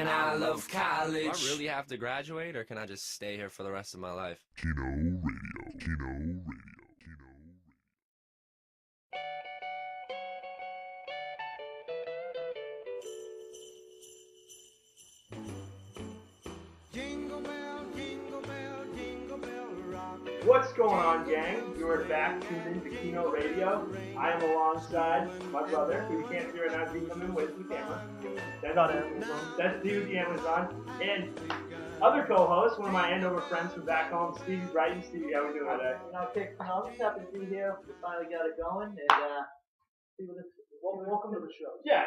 I love college. Do I really have to graduate, or can I just stay here for the rest of my life? Keno Radio. Keno Radio. Keno Jingle bell, jingle bell, jingle bell rock. What's going on, gang? You are back tuned into Keno Radio. I am alongside my brother, who you can't see right now, he's coming with the camera. That's Stevie B, Amazon. And other co-host, one of my Andover friends from back home, Stevie B. Stevie, how we doing today? I'm just happy to be here. We finally got it going, and welcome to the show. Yeah,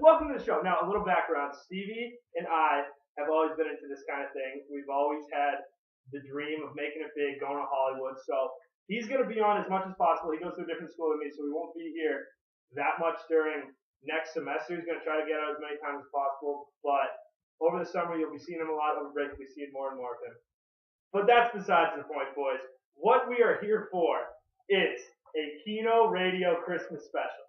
welcome to the show. Now, a little background. Stevie and I have always been into this kind of thing. We've always had the dream of making it big, going to Hollywood. So he's going to be on as much as possible. He goes to a different school than me, so he won't be here that much during next semester. He's going to try to get out as many times as possible. But over the summer, you'll be seeing him a lot. Over break, you'll be seeing more and more of him. But that's besides the point, boys. What we are here for is a Keno Radio Christmas special.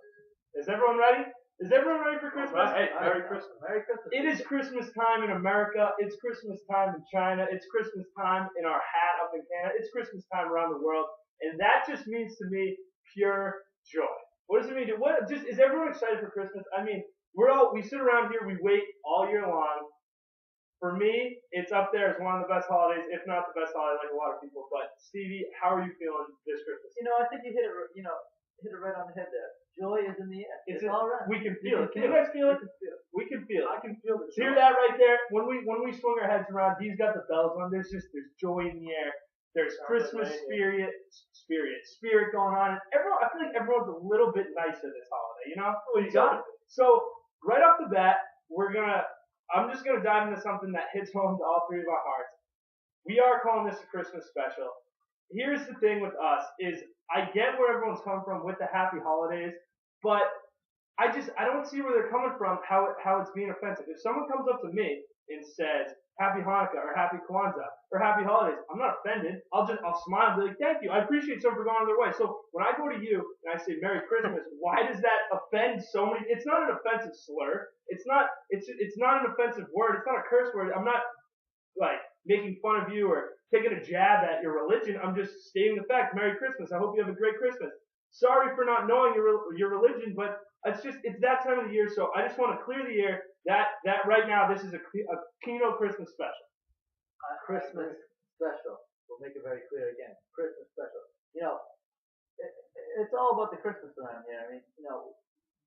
Is everyone ready? Is everyone ready for Christmas? Hey, Merry Christmas. Merry Christmas. It is Christmas time in America. It's Christmas time in China. It's Christmas time in our hat up in Canada. It's Christmas time around the world. And that just means to me pure joy. What does it mean? Is everyone excited for Christmas? I mean, we sit around here, we wait all year long. For me, it's up there as one of the best holidays, if not the best holiday, like a lot of people. But Stevie, how are you feeling this Christmas? I think you hit it right on the head there. Joy is in the air. It's all right. We can feel it. Can you guys feel it? We can feel it. I can feel the joy. Hear that right there? When we swing our heads around, he's got the bells on. There's joy in the air. There's Christmas spirit going on. And I feel like everyone's a little bit nicer this holiday. Well, you got it. So right off the bat, I'm just gonna dive into something that hits home to all three of our hearts. We are calling this a Christmas special. Here's the thing with us is I get where everyone's coming from with the happy holidays, but I don't see where they're coming from, how it's being offensive. If someone comes up to me and says Happy Hanukkah or Happy Kwanzaa or Happy Holidays, I'm not offended. I'll smile and be like, thank you. I appreciate someone for going their way. So when I go to you and I say Merry Christmas, why does that offend so many? It's not an offensive slur. It's not an offensive word. It's not a curse word. I'm not like making fun of you or taking a jab at your religion. I'm just stating the fact. Merry Christmas. I hope you have a great Christmas. Sorry for not knowing your religion, but it's that time of the year. So I just want to clear the air that right now this is a Keno Christmas special. Christmas special. We'll make it very clear again. Christmas special. It's all about the Christmas around here. I mean,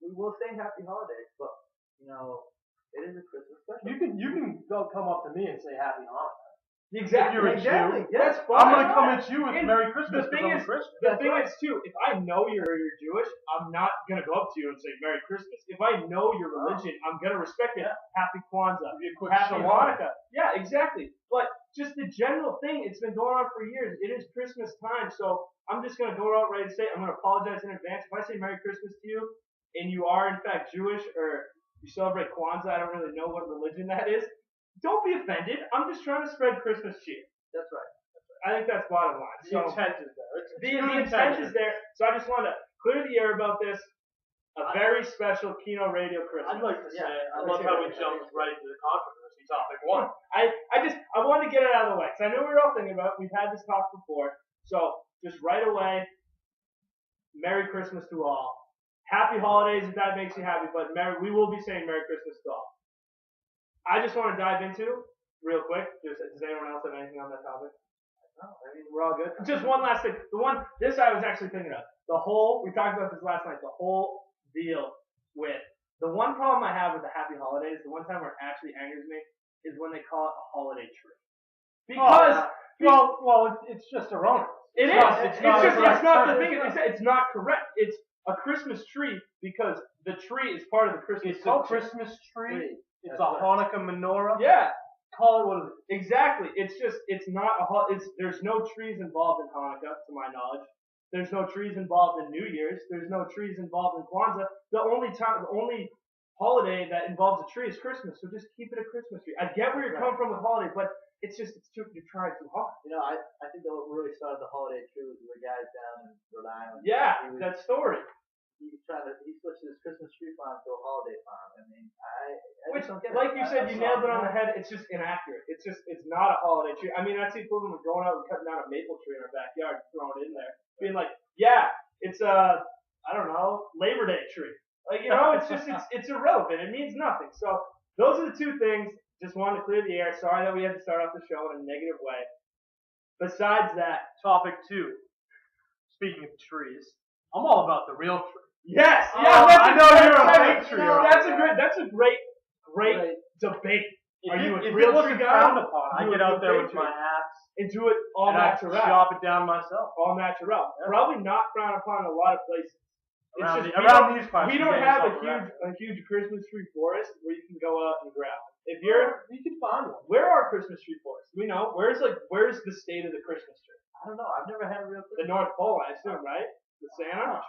we will say Happy Holidays, but it is a Christmas special. You can go come up to me and say Happy Hanukkah. Exactly. Exactly. That's fine. I'm gonna come at you with Merry Christmas. The thing is too, if I know you're Jewish, I'm not gonna go up to you and say Merry Christmas. If I know your religion, I'm gonna respect it. Happy Kwanzaa. Happy Hanukkah. Yeah, exactly. But just the general thing, it's been going on for years. It is Christmas time, so I'm just gonna go out right and say I'm gonna apologize in advance. If I say Merry Christmas to you, and you are in fact Jewish or you celebrate Kwanzaa, I don't really know what religion that is. Don't be offended. I'm just trying to spread Christmas cheer. That's right. I think that's bottom line. The intent is there. The intent is there. So I just wanted to clear the air about this. A very special Keno Radio Christmas. I'd like to say, I love how we jumped right into the controversy topic one. I wanted to get it out of the way because I know we were all thinking about it. We've had this talk before. So just right away, Merry Christmas to all. Happy holidays if that makes you happy, but we will be saying Merry Christmas to all. I just want to dive into, real quick, does anyone else have anything on that topic? No, I mean, we're all good. Just one last thing. This I was actually thinking of. We talked about this last night, the whole deal with, the one problem I have with the Happy Holidays, the one time where it actually angers me, is when they call it a holiday tree. Because, it's just erroneous. It's not the thing. It's not correct. It's a Christmas tree because the tree is part of the Christmas culture. It's a Christmas tree. It's a Hanukkah menorah. Yeah. Call it what it is. Exactly. It's not there's no trees involved in Hanukkah, to my knowledge. There's no trees involved in New Year's. There's no trees involved in Kwanzaa. The only holiday that involves a tree is Christmas. So just keep it a Christmas tree. I get where you're coming from with holiday, but you're trying too hard. I think that what really started the holiday tree was the guys down in Rhode Island. Yeah, that story. he switched his Christmas tree farm to a holiday farm. I mean, I Which, just don't get it. like you said, you nailed it on the head. head. It's just inaccurate. It's not a holiday tree. I mean, that's the equivalent of going out and cutting down a maple tree in our backyard, throwing it in there, being like, yeah, it's a, I don't know, Labor Day tree. Like, you know, it's just, it's irrelevant. It means nothing. So those are the two things. Just wanted to clear the air. Sorry that we had to start off the show in a negative way. Besides that, Topic 2. Speaking of trees, I'm all about the real tree. yes, Oh, yeah, I know you're a fake tree. That's a great debate. Are you a if real it wasn't tree guy? frowned upon, I You get a out there fake with tree? my axe And do it all and I natural. chop it down myself. All natural. Probably not frowned upon in a lot of places. It's Around, just, around these parts, we you don't get have yourself a huge Christmas tree forest where you can go out and grab. If you're, you can find one. where are Christmas tree forests? We know. Where's the state of the Christmas tree? I don't know. I've never had a real The North Pole, I assume, right? The Santa.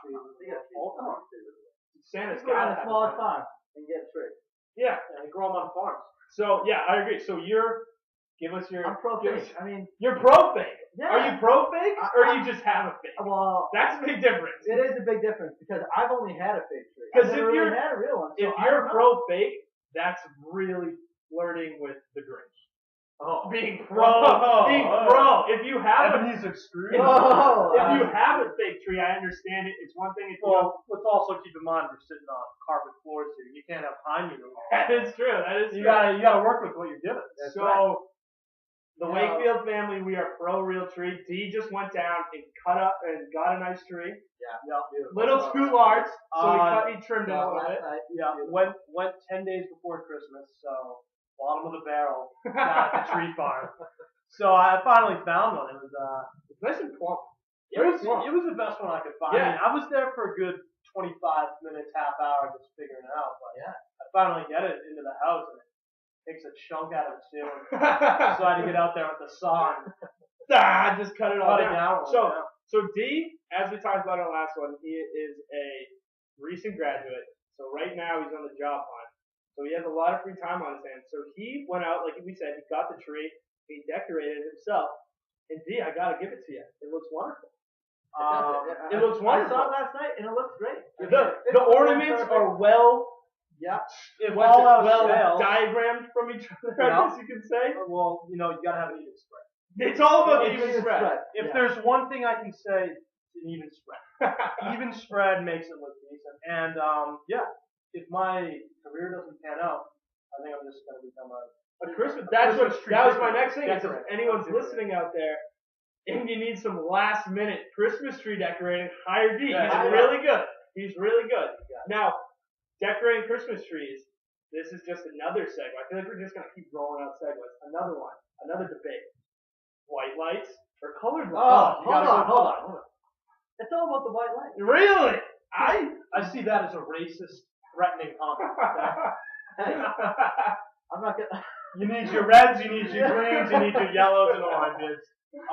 Santa's Go got to a small farm and get a tree. Yeah. And they grow them on farms. So yeah, I agree. So give us your. I'm pro give us- fake. I mean, You're pro fake. yeah. Are you pro fake or you just have a fake? Well, That's a big difference. it is a big difference because I've only had a fake tree. 'Cause I've if never really you're- had a real one. So If I you're don't know. pro fake, that's really flirting with the Grinch. Oh. Being pro. Whoa. Being pro. If you have a Ebenezer Scrooge. if you have a fake tree, I understand it. It's one thing if you don't. Well, let's also keep in mind we're sitting on carpet floors here. You can't have pine needles. That is true. That is You true. gotta work with what you're given. So, the Yeah. Wakefield family, we are pro real tree. D just went down and cut up and got a nice tree. Yeah. Little too large, so he trimmed it a little bit. Yeah, went 10 days before Christmas, so bottom of the barrel down at the tree farm. So I finally found one. It was It's nice and plump. it was the best one I could find. Yeah. I mean, I was there for a good 25 minutes, half hour, just figuring it out. But Yeah. I finally get it into the house, and it takes a chunk out of the ceiling. So I had to get out there with the saw and Just cut it all cut it down. down. So D, as we talked about in our last one, he is a recent graduate. So right now he's on the job hunt. So he has a lot of free time on his hands. So he went out, like we said, he got the tree, he decorated it himself. And D, I gotta give it to you. It looks wonderful. It looks I wonderful. saw it last night and it looks great. The ornaments are well If all else well fails, diagrammed from each other, I Yeah. guess you can say. well, you gotta have an even spread. It's all about the It's even spread. If there's one thing I can say, it's an even spread. Even spread makes it look decent. And if my career doesn't pan out, I think I'm just gonna become A Christmas. That was my next thing. Is if decorator. anyone's listening out there, and you need some last minute Christmas tree decorating, hire D. Yeah, He's yeah. really good. He's really good. Now, decorating Christmas trees. This is just another segue. I feel like we're just gonna keep rolling out segues. Another one. Another debate. White lights or colored lights? Hold on. It's all about the white light. Really? I see that as a racist, threatening comment. Hey, I'm not gonna. You need your reds, you need your greens, you need your yellows and oranges.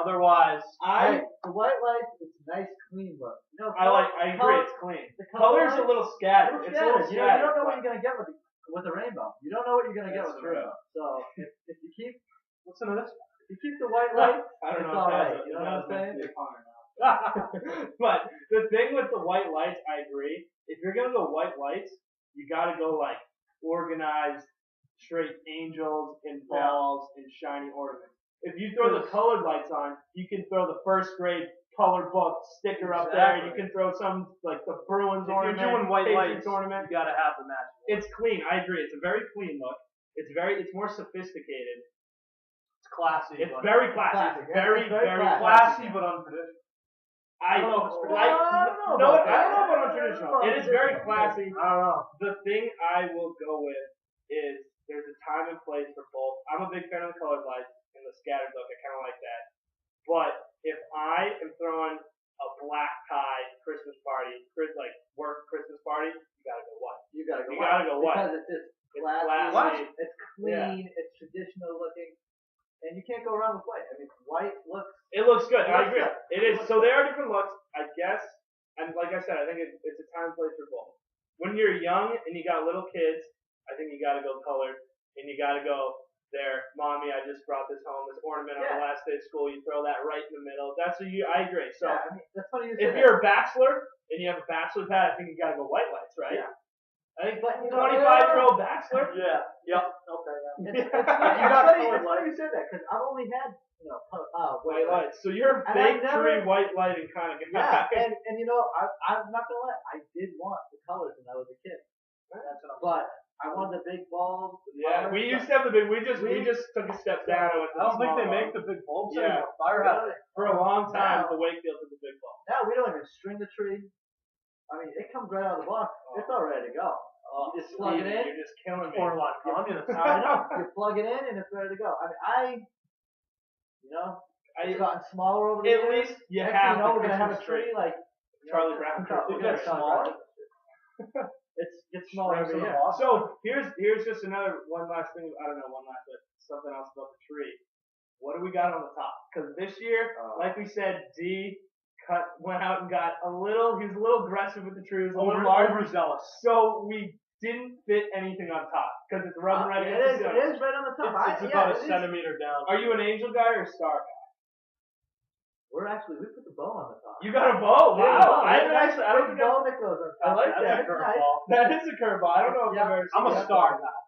Otherwise, Hey, the white light, it's a nice, clean look. You know, I agree. It's clean. The Color's a light, little scattered. It's a little you scattered. don't know what you're gonna get with the rainbow. You don't know what you're gonna get That's with the true. rainbow. So if you keep listen to this. the white light, I don't it's know all if that's right. You know what I'm saying? But the thing with the white lights, I agree. If you're gonna go white lights, you gotta go like organized, straight angels and balls and shiny ornaments. If you throw the colored lights on, you can throw the first grade color book sticker up there. You can throw some like the Bruins If ornament, you're doing white Patriots lights, ornament. you gotta have the match. It's clean. I agree. It's a very clean look. It's more sophisticated. It's classy. It's but very classy. Classy. It's very, It's very very classy but untraditional. I don't know if it's Well, I don't know about that. I don't know about untraditional. It is very classy. I don't know. The thing I will go with is there's a time and place for both. I'm a big fan of the colored lights and the scattered look. I kind of like that. But if I am throwing a black tie Christmas party, like work Christmas party, you gotta go white. You gotta go You white. gotta go white. Because it's just It's classy. classy. It's clean. It's traditional looking. And you can't go wrong with white. I mean, white looks. It looks good. It I looks agree. good. It is. So there are different looks, I guess. And like I said, I think it's a time and place for both. When you're young and you got little kids, I think you got to go colored, and you got to go there. Mommy, I just brought this home. This ornament on the last day of school. You throw that right in the middle. That's what you. I agree. So Yeah, I mean, that's funny you say if that. you're a bachelor, and you have a bachelor pad, I think you gotta go white lights, right? Yeah. I think But, 25-year-old bachelor. Yeah. Yep. Okay. Yeah. It's got funny colored you said that because I've only had White lights. So you're a And big I've never- tree white lighting kind of guy. Yeah, and I'm not gonna lie, I did want the colors when I was a kid, That's what I'm but I wanted the big bulbs. Yeah, we used to have the big. We just took a step down and went to I don't the think small they make bulb. the big bulbs Yeah. anymore. Fire hazard. For a long time. Now- The Wakefield was the big bulb. Now we don't even string the tree. I mean, it comes right out of the box. It's all ready to go. Oh, You just plug it in. You're just killing me. Borderline communist. I know. You plug it in and it's ready to go. I mean, it's gotten smaller over the At years. least you Next have thing you know, the we're gonna have a Christmas tree like Charlie Brown. Charlie It gets smaller? Brown. It's gets smaller every year. So here's just one last thing. I don't know, one last but something else about the tree. What do we got on the top? Because this year, like we said, D went out and got he was a little aggressive with the tree. It was a little large. Overzealous. So we didn't fit anything on top because it's rubbing right against the It is right on the top. It's about a centimeter down. Are you an angel guy or a star guy? We put the bow on the top. You got a bow? Wow. I don't think bow that goes on I top. like That's that. a curveball. That is a curveball. I don't know if I've ever seen I'm a that star before. guy.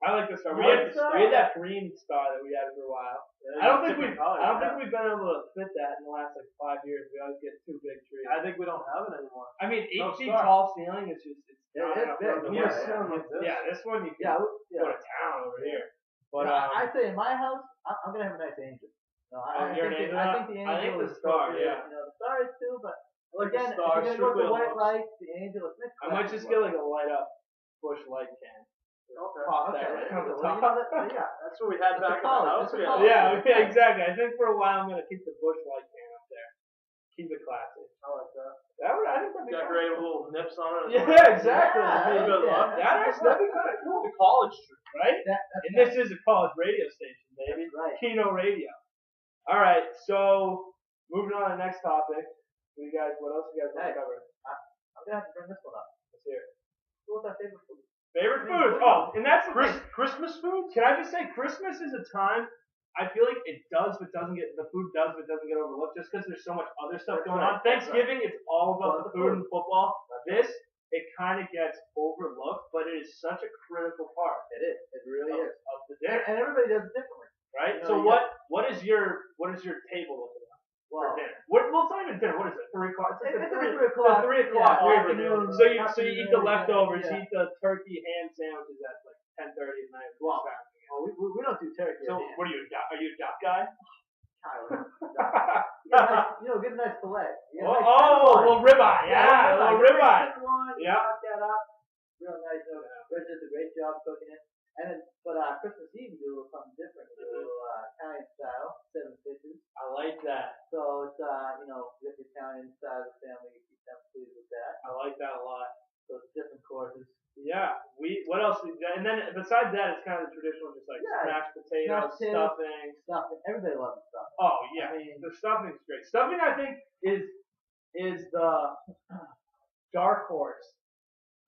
I like the star. You We like had, the star? we had that green star that we had for a while. I don't think we've been able to fit that in the last 5 years. We always get too big trees. I think we don't have it anymore. I mean, 8 No feet star. tall ceiling is just it's Yeah, not it's enough big. room to Yeah, work yeah. with. Like this. Yeah, this one you can Yeah, go to town over here. But I say in my house, I'm gonna have a nice angel. No, I you're think an I angel? think the I think angel the is star, appropriate. yeah. The star is too, but I like again, the star. if you're gonna go with the strictly white on light, the angel is mixed. I might just get like a light up bush light can. Okay. Pop Okay, that right well, on the you know top. that, yeah. That's what we had It's a back in the college, house. it's a We had- college. Yeah, exactly. I think for a while I'm gonna keep the bush light can up there. Keep it classy. I like that. I think that'd be Decorate with little nips on it. Yeah, exactly. Yeah, Good yeah. luck. That'd be kind of cool. The college tree, right? That's And this is a college radio station, baby. right. Keno Radio. All right, so moving on to the next topic. What else you guys want to cover? I'm gonna have to bring this one up. Let's hear it. What's our favorite food? Favorite foods. Oh, and that's the thing. Christmas foods? Can I just say, Christmas is a time. I feel like it does, but doesn't get overlooked just because there's so much other stuff That's going right, on. that's Thanksgiving, it's all about Well, the the food food. and football. This, it kind of gets overlooked, but it is such a critical part It is. It really of, is. of the dinner, And everybody does it differently. right? you know, So you what is your table looking like for Well, dinner? Well, it's not even dinner. What is it? 3 o'clock. it's the like 3 3 o'clock. The 3 o'clock. Yeah, period. afternoon, So you eat the afternoon, leftovers. yeah. You eat the turkey ham sandwiches at like 10:30 at night. Well, Well, we don't do turkey. So at the end. what are you? Are you a duck guy? Tyler. Get a nice fillet. You get a nice Oh, a little ribeye. Yeah, a little ribeye. Yeah. Yeah. Chop that up. Real nice. Rich does a great job cooking it. And then, but Christmas Eve we do a little something different. We do a little Italian style, 7 dishes. I like that. So it's we get the Italian side of the family, keep them pleased with that. I like that a lot. So it's different courses. Yeah. What else? And then besides that, it's kind of the traditional, just like Yeah, mashed potatoes, mashed potatoes. stuffing. Stuffing. Everybody loves stuff. Oh yeah, I mean- the stuffing's great. Stuffing, I think, is the dark horse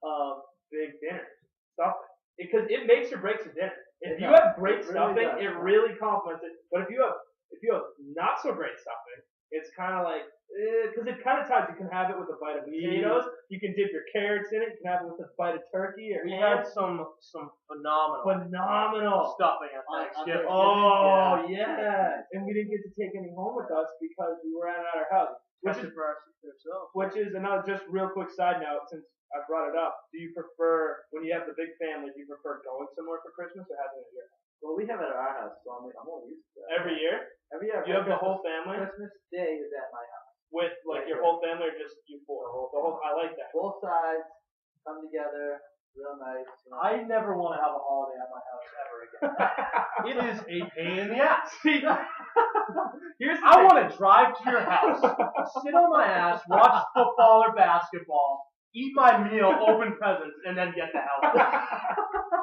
of big dinners. Stuffing, because it makes or breaks a dinner. If It you does. have great It really stuffing, does. it really complements it. But if you have not so great stuffing, it's kind of like because it kind of ties. You can have it with a bite of potatoes. You can dip your carrots in it. You can have it with a bite of turkey or We ham. had some phenomenal stuffing at On Thanksgiving. Oh yeah, and we didn't get to take any home with us because we were at our house. Which is another just real quick side note since I brought it up. Do you prefer when you have the big family? Do you prefer going somewhere for Christmas or having it at your house? Well, we have it at our house, so I'm only used to that. Every year? Every year. You have the whole family Christmas Day is at my house. with like your whole family or just you four? The whole. I like that. Both sides come together, real nice. I never want to have a holiday at my house ever again. It is a pain in the ass. See, here's the I thing. want to drive to your house, sit on my ass, watch football or basketball, eat my meal, open presents, and then get the hell out.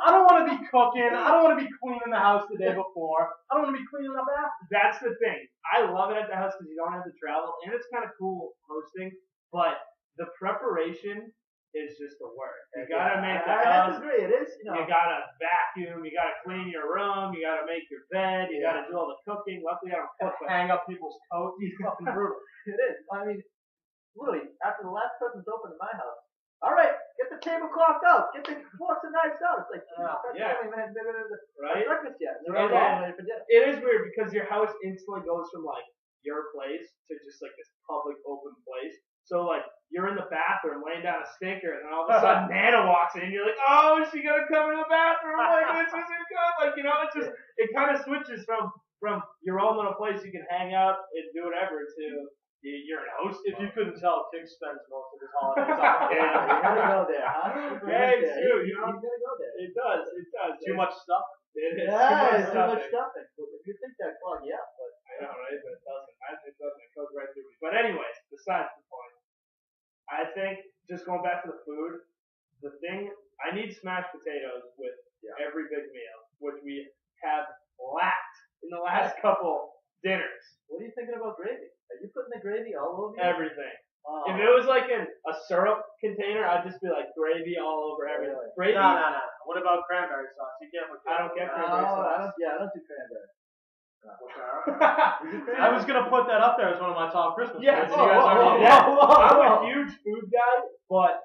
I don't want to be cooking. I don't want to be cleaning the house the day before. I don't want to be cleaning up after. That's the thing. I love it at the house because you don't have to travel, and it's kind of cool hosting. But the preparation is just the work. You gotta make the I house. disagree. It is, You gotta vacuum. You gotta clean your room. You gotta make your bed. You gotta do all the cooking. Luckily, I don't cook. But Hang up people's coats. It's fucking brutal. It is. I mean, literally, after the last present's opened in my house, all right, get the tablecloth out, get the forks and knives out. It's like, yeah. Right? breakfast yet. And They're all then- ready for dinner. It is weird because your house instantly goes from like your place to just like this public open place. So like you're in the bathroom laying down a stinker, and then all of a sudden Nana walks in. You're like, oh, is she gonna come in the bathroom? Like this isn't good. Like it's just it kind of switches from your own little place you can hang out and do whatever to you're an host. If you couldn't tell, Tig spends most of his holidays on the Yeah, camera. you gotta go there, huh? Hey, Yeah, too, you gotta go there. It does. Too much stuff. It is Yeah, it's too stuffing. much stuffing. If you think that clog, yeah, but I know, right? But it doesn't. It doesn't. It goes right through me. But anyways, besides the point, I think just going back to the food, the thing I need smashed potatoes with every big meal, which we have lacked in the last couple dinners. what are you thinking about gravy? Are you putting the gravy all over you? Everything. Oh. If it was like in a syrup container, I'd just be like gravy all over everything. Really? Gravy? No. What about cranberry sauce? You can't put I don't get No, cranberry sauce. I don't do cranberry. I was gonna put that up there as one of my top Christmas Yeah, foods. You guys already yeah. know. I'm a huge food guy, but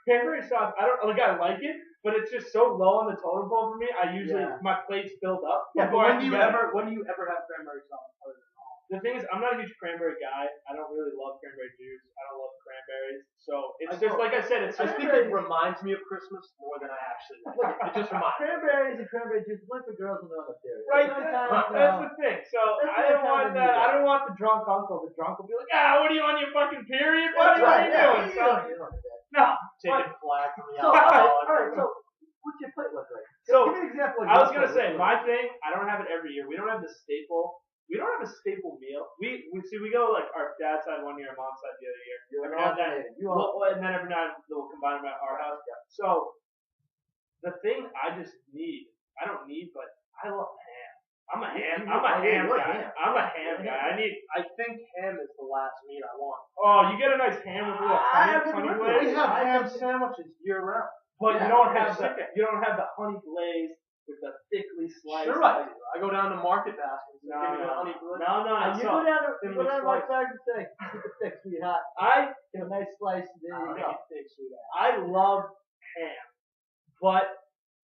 cranberry sauce, I like it, but it's just so low on the totem pole for me. I usually my plate's filled up. Yeah, but before I when do can you get it. ever have cranberry sauce? The thing is, I'm not a huge cranberry guy. I don't really love cranberry juice. I don't love cranberries. So it's just like I said. It's I just think it reminds me of Christmas more than I actually like. It just reminds me. Cranberries and cranberry juice is like for girls when they're on the period. right. Sometimes, That's the thing. So That's I don't the want kind of that. music. I don't want the drunk uncle. The drunk will be like, what are you on your fucking period, That's buddy? What are right, you yeah, doing? So, you don't do that. no. Taking flag from the So, all alcohol. right, so what's your plate look like? So, give me an example. Of I your was gonna plate. say my thing. I don't have it every year. We don't have the staple. We don't have a staple meal. We go like our dad's side one year, our mom's side the other year. You're Every now and then, alternating. and then every now and then we'll combine them at our house. So the thing I just need, I don't need, but I love ham. I'm a ham you're a guy. ham. I'm a ham guy. I think ham is the last meat I want. Oh, you get a nice ham with a little honey We glaze, have I ham think- sandwiches year round. but Yeah, you don't yeah, have the honey glaze with the thickly sliced. Sure I do. I go down to Market Basket and No, give me the no, honey glazed. no. And you So, go down to thinly my sliced. side and say, keep it thick, sweetheart. I Get a nice slice. And there you go. I love ham, but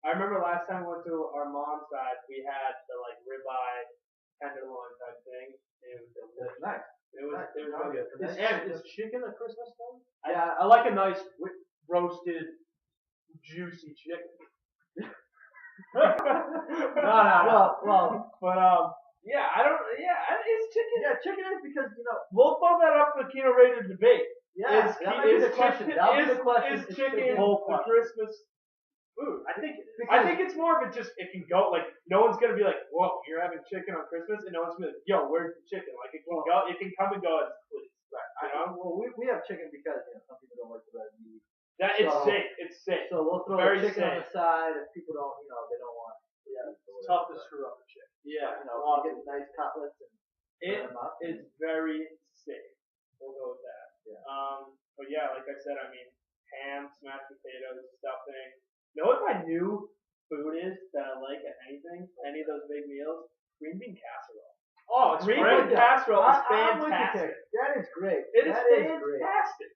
I remember last time we went to our mom's side, we had the like ribeye tenderloin type thing. It was delicious. Nice. It was Nice. really good. Is chicken a Christmas thing? Yeah, I like a nice roasted, juicy chicken. No. But yeah, it's chicken. Yeah, chicken is because We'll throw that up for Keno Radio debate. Yeah, Is that might be the chicken question. That'll be the question. is It's chicken chicken. a Christmas food? I think it is. I think it's more of it can go like no one's gonna be like, whoa, you're having chicken on Christmas, and no one's gonna be like, yo, where's the chicken? Like it can come and go as it please. Right. Well, we have chicken because some people don't like the red meat. That it's So- safe. It's safe. So we'll throw Very the chicken on safe. the side if people don't, they don't want. It's tough to screw up a chicken. Yeah. We'll get nice cutlets and It them up. is very safe. We'll go with that. Yeah. But yeah, like I said, I mean, ham, smashed potatoes, stuffing. You know what my new food is that I like at anything, any of those big meals? Green bean casserole. Oh, it's Green great. bean casserole is I'm with you, fantastic. Tig. That is great. It is That is great. fantastic.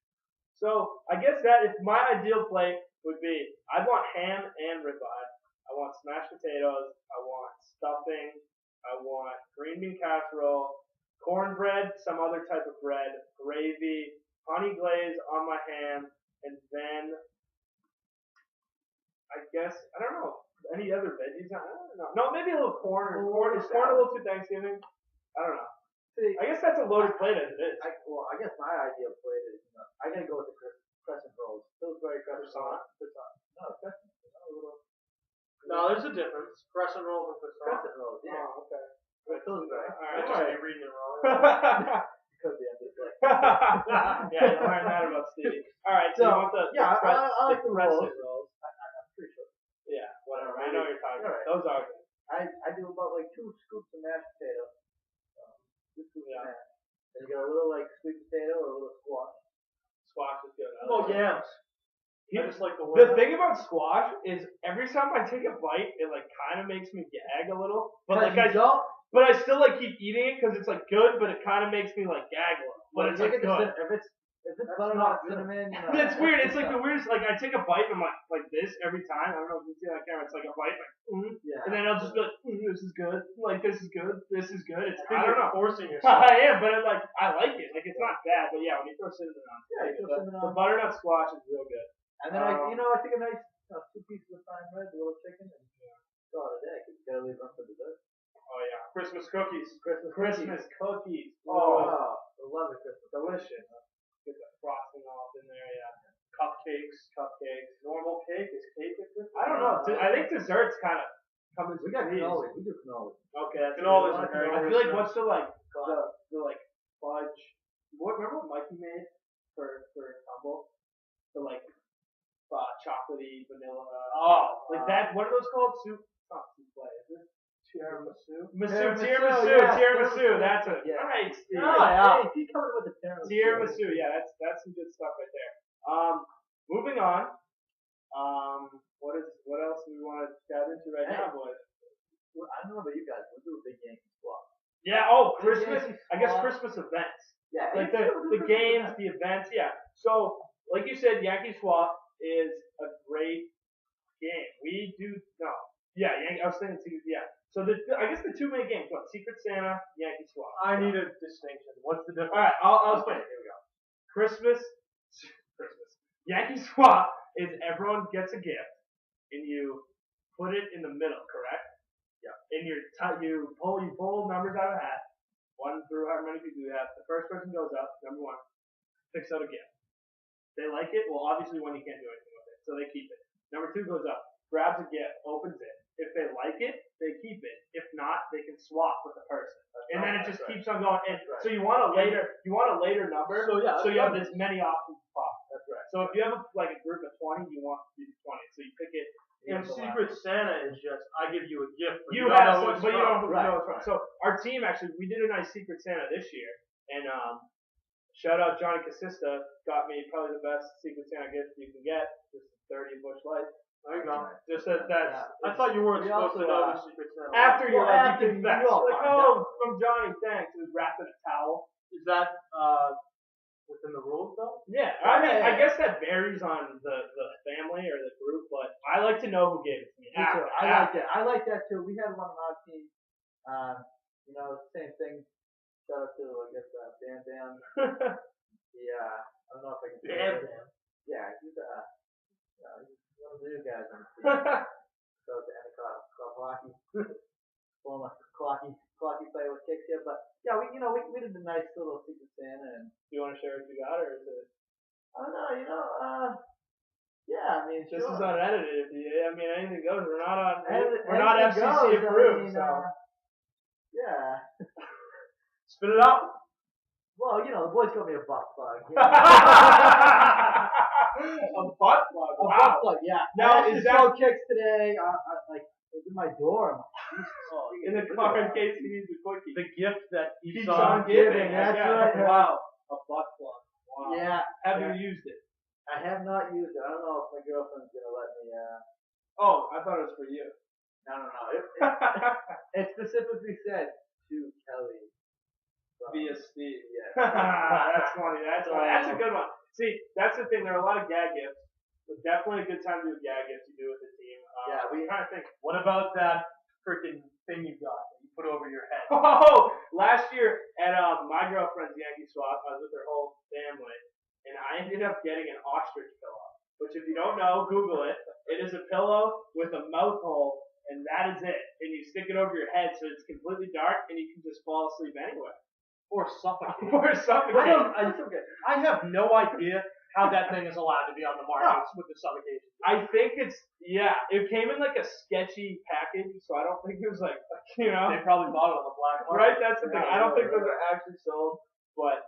So I guess that if my ideal plate would be, I'd want ham and ribeye. I want smashed potatoes. I want stuffing. I want green bean casserole, cornbread, some other type of bread, gravy, honey glaze on my ham, and then I guess I don't know any other veggies. I don't know. No, maybe a little corn. Is corn a little too Thanksgiving? I don't know. See, I guess that's a loaded plate as it is. I guess my ideal plate is, I gotta go with the crescent rolls. Pillsbury crescent rolls. No, crescent. No, there's a difference. Crescent rolls and croissant. Crescent rolls, yeah. Oh, okay. Pillsbury. I just be reading it wrong. Could be, I'm just like. Yeah, you learned that about Stevie. All right, so you want the Yeah, the I like the rolls. crescent rolls? I'm pretty sure. Yeah, whatever. I know what you're talking about. Alright. Those are good. I do about like 2 scoops of mashed potato. 2 scoops Yeah. of mashed. Then you got a little like sweet potato or a little squash. Squash is good. I Oh, like it. yams. I just like the The thing about squash is every time I take a bite, it like kind of makes me gag a little. But like but I still like keep eating it because it's like good, but it kind of makes me like gag a little. But it's like good. If it's If it's That's butternut not good. cinnamon, It's weird. It's like the weirdest. Like I take a bite and I'm like this every time. I don't know if you can see that on camera. It's like a bite, like Yeah. and then I'll just be like, this is good. Like this is good. This is good. It's I think I don't you're know. forcing yourself. I am, but like I like it. Like it's not bad. But yeah, when you throw cinnamon on, Yeah, you throw cinnamon the on. butternut squash is real good. And then I take a nice 2 pieces of prime rib, a little chicken, and call it a day. 'Cause you gotta leave room for dessert. Oh yeah, Christmas cookies. Christmas cookies. Oh, Oh, I love it, Christmas. delicious. Get the frosting all up in there. Yeah. Cupcakes. Normal cake is cake at Christmas. I don't know. I think desserts kind of come in We got threes. cannoli. We do cannoli. Okay, that's Cannolis a are good very one. I feel like Christmas. what's the like fudge? Remember what Mikey made for Tumble? The like chocolatey vanilla. Like that. What are those called? Soup. It's not souffle, is it? Tiramisu. Tiramisu. That's it. Yeah. Nice. Steve. Hey, he coming with the tiramisu. Tiramisu. Yeah, that's some good stuff right there. Moving on. What else do we want to dive into right now, boys? Well, I don't know about you guys. We'll do a big Yankee swap. Yeah. Oh, Big Christmas. Yankee I guess swap. Christmas events. Yeah. Like we'll do the Christmas games, events. the events. Yeah. So, like you said, Yankee Swap is a great game. We do no. Yeah, I was thinking. Yeah. So I guess the two main games: what? Secret Santa, Yankee Swap. I need a distinction. What's the difference? All right, I'll explain it. Here we go. Christmas. Yankee Swap is everyone gets a gift, and you put it in the middle, correct? Yeah. And you pull numbers out of a hat, 1 through however many people you have. The first person goes up, number 1, picks out a gift. They like it. Well, obviously, one you can't do anything with it, so they keep it. Number 2 goes up, grabs a gift, opens it. If they like it, they keep it. If not, they can swap with the person, and then it just keeps on going. And so you want a later number. So, yeah, So you have as many options as possible. That's right. So if you have a group of 20, you want to do 20. So you pick it. And Secret Santa is just, I give you a gift, but You don't have, know what's but you from. don't know what's from. So our team actually, we did a nice Secret Santa this year, and shout out Johnny Casista, got me probably the best Secret Santa gift you can get. Just a 30 Bush Light. There you go. Just that's. I thought you weren't We supposed to also, know the Secret Santa. After you're like, after you you confess. all Like, find from Johnny, thanks. It was wrapped in a towel. Is that within the rules, though? Yeah, I mean, I guess that varies on the family or the group, but I like to know who gave it to me. Me too. I like that too. We had one on our team. Same thing. Shout out to Bam Bam. Yeah, I don't know if I can say Bam it. Bam. Yeah, he's one of the new guys on the team. Shout out to Endicott Club Hockey. Former Clocky player with kicks here, but yeah, we did a nice little Secret Santa, and Do you want to share what you got, or is it? I don't know, yeah, I mean, This sure. is unedited. I mean, anything goes. We're not on. Anything We're not FCC goes, approved. I mean, So yeah. spit it out. Well, the boys call me a butt plug. A butt plug. A Wow. butt plug, yeah. Now, I is actually throw kicks today. I was in my door. I'm like, Jesus, In the car in case he needs a quickie. The gift that Keeps keeps on on giving. That's Yeah. right. Wow. A butt plug. Wow. Yeah. Have yeah. you used it? I have not used it. I don't know if my girlfriend's gonna let me. Oh, I thought it was for you. No. It specifically said to Kelly. Via Steve. Yeah. That's funny. That's funny. That's a good one. See, that's the thing. There are a lot of gag gifts. But definitely a good time to do gag gifts you do with the team. Yeah, I'm trying to think. What about that freaking thing you got that you put over your head? Oh, last year at my girlfriend's Yankee Swap, I was with her whole family, and I ended up getting an ostrich pillow. Which, if you don't know, Google it. It is a pillow with a mouth hole, and that is it. And you stick it over your head, so it's completely dark, and you can just fall asleep anywhere. Or suffocate. Or suffocate. I have no idea how that thing is allowed to be on the market with the suffocation. I think it came in like a sketchy package, so I don't think it was like, They probably bought it on the black market. right? That's the thing. Yeah, I don't think right. those are actually sold, but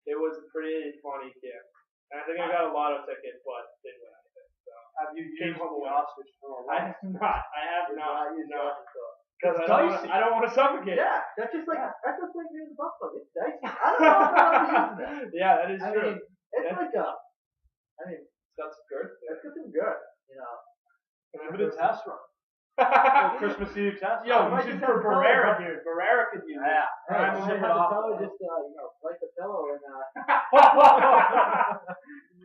it was a pretty funny gift. And I think I got a lot of tickets, but didn't win anything. So Have you Came used home the with- ostrich pillow? I have not. No, because It's dicey. I don't want to suffocate. Yeah, that's just like using the butt plug. It's dicey. I don't know if I'm using that. Yeah, that is I true. mean, it's like It's got some girth. it's got some good, Give it a test run. Christmas Eve test. Yo, might you should just have for a Barrera, pillow. dude. Barrera could use it. Yeah. Hey, I'm you gonna should hit have off. a pillow, just bite the pillow and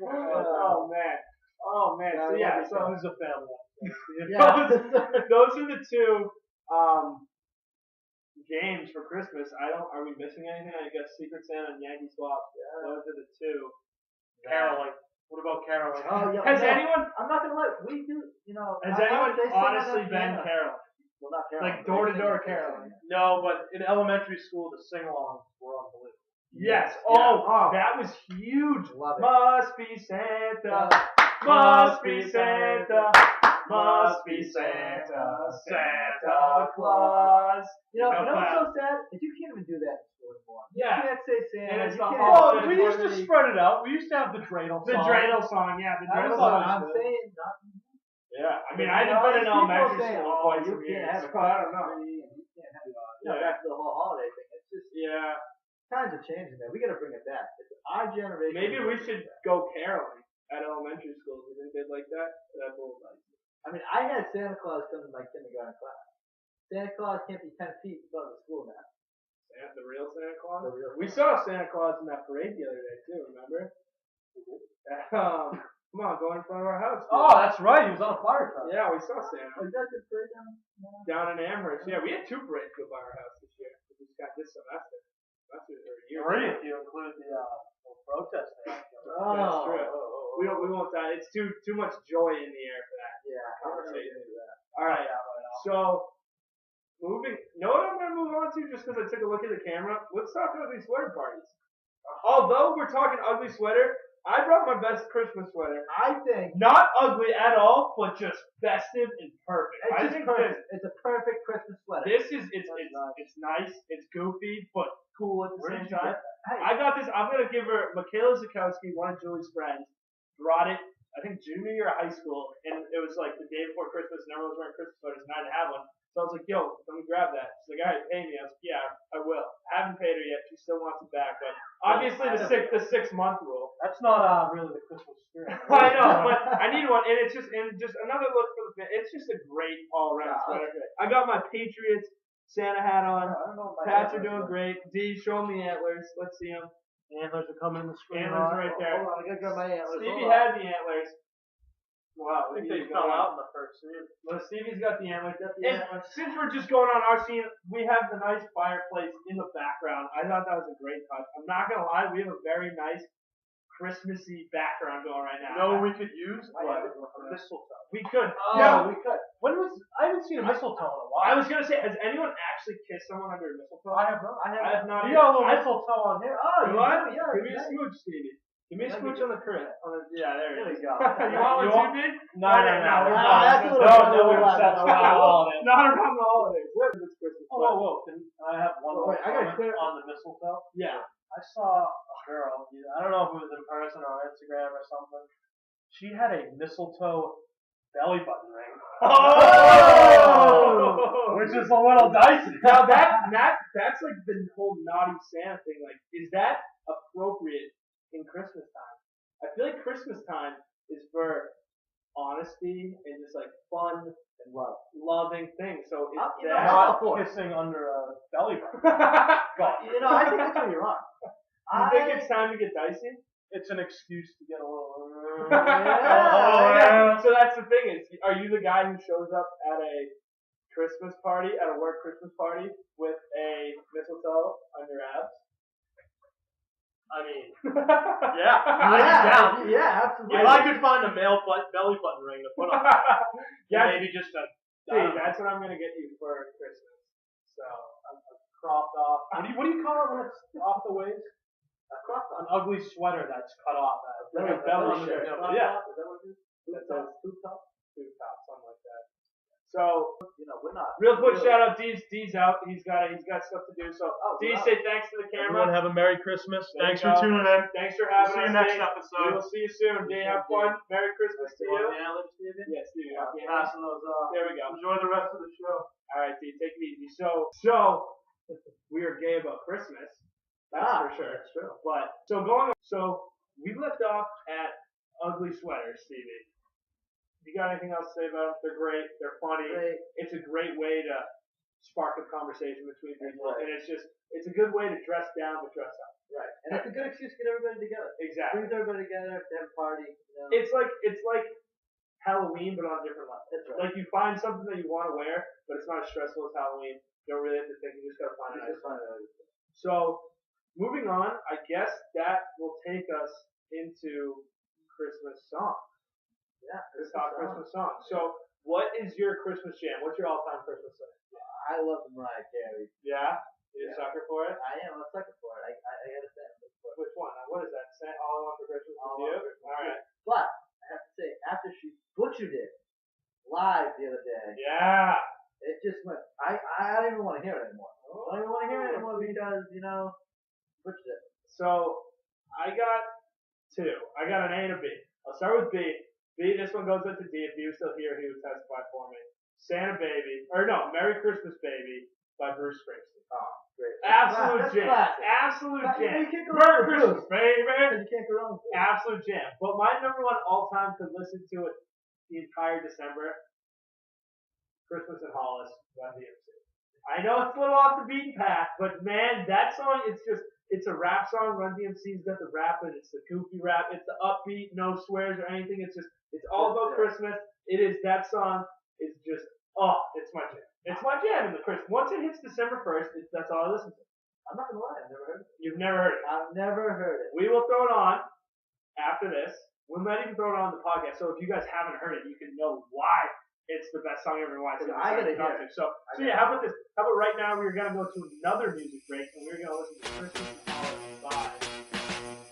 Oh man. Oh man. So yeah. So This is a family. those are the two games for Christmas. Are we missing anything? I guess Secret Santa and Yankee Swap. Yeah. Those are the two. Caroling. What about caroling? Oh, yeah. Has no, anyone I'm not gonna lie. We do. has I anyone they sing on honestly the been piano. caroling? Well, not caroling. Like door-to-door They sing on the caroling. piano. No, but in elementary school, the sing-alongs were unbelievable. Yes. Yeah. Oh, that was huge. Love it. Must be Santa. Must be Santa. Must be Santa. Santa Claus. You know what's so sad? Is you can't even do that in school anymore. Yeah. You can't say Santa. And it's you the can't whole- Well, we used to spread it out. We used to have the dreidel The song. dreidel song, yeah. The dreidel song. I'm saying not. Yeah. I mean, I didn't put it in elementary saying, school oh, quite you some can't years. have a I don't know. tree and you can't have Yeah. back to the whole holiday thing. It's just Yeah. times are changing, man. We got to bring it back. It's our generation. Maybe we should go caroling at elementary schools. You think they'd like that? That's what like. I mean, I had Santa Claus come to my kindergarten class. Santa Claus can't be 10 feet above the school now. The real Santa Claus? The real We saw Santa Claus in that parade the other day too, remember? Come on, go in front of our house. dude. Oh, that's right. He was on a fire truck. Yeah, we saw Santa. Oh, you guys did parade down? Down in Amherst. Yeah, we had two parades go by our house this year. We just got this semester. Or a year. Three, if you include the protest there. Oh, That's true. We won't die. It's too much joy in the air for that. Yeah, Conversation. I don't know. All right. So know what I'm gonna move on to just because I took a look at the camera. Let's talk ugly sweater parties. Although we're talking ugly sweater, I brought my best Christmas sweater. I think Not ugly at all, but just festive and perfect. I it's think just perfect. It's a perfect Christmas sweater. this is it's nice, it's goofy, but cool at the Where same did you time. get that? Hey, I got this. I'm gonna give her Michaela Zakowski, one of Julie's friends, brought it. I think junior year of high school, and it was like the day before Christmas, and everyone was wearing Christmas sweaters, and I didn't have one. So I was like, "Yo, let me grab that." She's like, "All right, pay me." I was like, "Yeah, I will." I haven't paid her yet. She still wants it back, but obviously the 6-month rule. That's not really the Christmas spirit. I know, but I need one, and it's just another look for the. It's just a great all around sweater. I got my Patriots Santa hat on. I don't know. Pats are doing great. D, show them the antlers. Let's see them. Antlers are coming in the screen. Antlers are right there. Hold on, I gotta grab my antlers. Stevie Hold on. had the antlers. Wow, I think they fell out in the first scene. Well, Stevie's got the antlers. Yeah. And since we're just going on our scene, we have the nice fireplace in the background. I thought that was a great touch. I'm not gonna lie, we have a very nice Christmassy background going right now. You know what we could use? I What? have it. A mistletoe. We could. Oh, Yeah. we could. I haven't seen a mistletoe in a while. I was gonna say, has anyone actually kissed someone under a mistletoe? I have not. I have not. You got a little mistletoe on here. Oh, You you want? do? Yeah. Give me a nice. smooch, Stevie. Give me a Yeah, smooch give on the current. Yeah, there There it we is. go. You want one You too, want- big? No. that's a little No, bit no, of a lot. that's not all it is. Not around the holidays. What is this Christmas? Whoa. Can I have one Oh, more wait, I gotta comment clear- on the mistletoe? Yeah. I saw a girl, I don't know if it was in person or on Instagram or something. She had a mistletoe belly button ring. Oh! Which is a little dicey. Now that's like the whole naughty Santa thing. Like, is that appropriate in Christmas time? I feel like Christmas time is for honesty and just like fun and loving things. So is You know, that Not for it. kissing under a belly button. You know, I think that's where you're wrong. You think it's time to get dicey? It's an excuse to get a little. Yeah. So that's the thing is, are you the guy who shows up at a Christmas party, at a work Christmas party, with a mistletoe on your abs? I mean, yeah. Yeah, absolutely. If I could find a male belly button ring to put on, Yeah, maybe just a. see, that's what I'm gonna get you for Christmas. So a cropped off. What do you call it when it's off the waist? An ugly sweater that's cut off. Like a belly shirt. Yeah. Is that what it is? that says tube top, something like that. So You know, we're not. real quick really- shout out, D's out. He's got stuff to do. So D, say thanks to the camera. Everyone have a Merry Christmas. There Thanks you for go. tuning in. Thanks for having See us. you next D. We episode. will see you soon. D, have fun. Merry Christmas to you. Yeah, let's see you. Yes, Stevie. Yeah, Yeah. passing those. There we go. Enjoy the rest of the show. All right, D, take it easy. So we are gay about Christmas. That's for sure. That's true. But so we left off at ugly sweaters, Stevie. You got anything else to say about them? They're great. They're funny. Great. It's a great way to spark a conversation between people, Right. and it's a good way to dress down but dress up. Right. And it's a good excuse to get everybody together. Exactly. Brings everybody together to have a party. You know? It's like Halloween, but on a different level. That's right. Like you find something that you want to wear, but it's not as stressful as Halloween. You don't really have to think. You just gotta find it. So, moving on, I guess that will take us into Christmas songs. Yeah. Let's talk Christmas songs. So, what is your Christmas jam? What's your all-time Christmas song? I love Mariah Carey. Yeah, you're a sucker for it. I am a sucker for it. I gotta say, I'm a sucker for it. Which one? What is that? Say All I Want for Christmas All is I You. Want for Christmas All is You. right. But I have to say, after she butchered it live the other day, Yeah. it just went. I don't even want to hear it anymore. I don't even want to hear it anymore because butchered it. So I got two. I got an A and a B. I'll start with B. B. This one goes out to D. If he was still here, he would testify for me. Santa Baby, or no, Merry Christmas Baby by Bruce Springsteen. Oh, great. Absolute That's jam. classic. Absolute jam. You can't go Merry wrong with Christmas, baby. You can't go wrong with it. Absolute jam. But my number one all-time could listen to it the entire December. Christmas in Hollis, Run DMC. I know it's a little off the beaten path, but man, that song, it's a rap song. Run DMC's got the rap, and it's the goofy rap. It's the upbeat, no swears or anything. It's all about Christmas. That song is just, it's my jam. It's my jam in the Christmas. Once it hits December 1st, that's all I listen to. I'm not gonna lie, I've never heard it. You've never heard it. I've never heard it. We will throw it on after this. We might even throw it on the podcast. So if you guys haven't heard it, you can know why it's the best song ever. Why it's the best I song gotta ever. hear it. So yeah, how about this? How about right now we're gonna go to another music break and we're gonna listen to Christmas Holiday by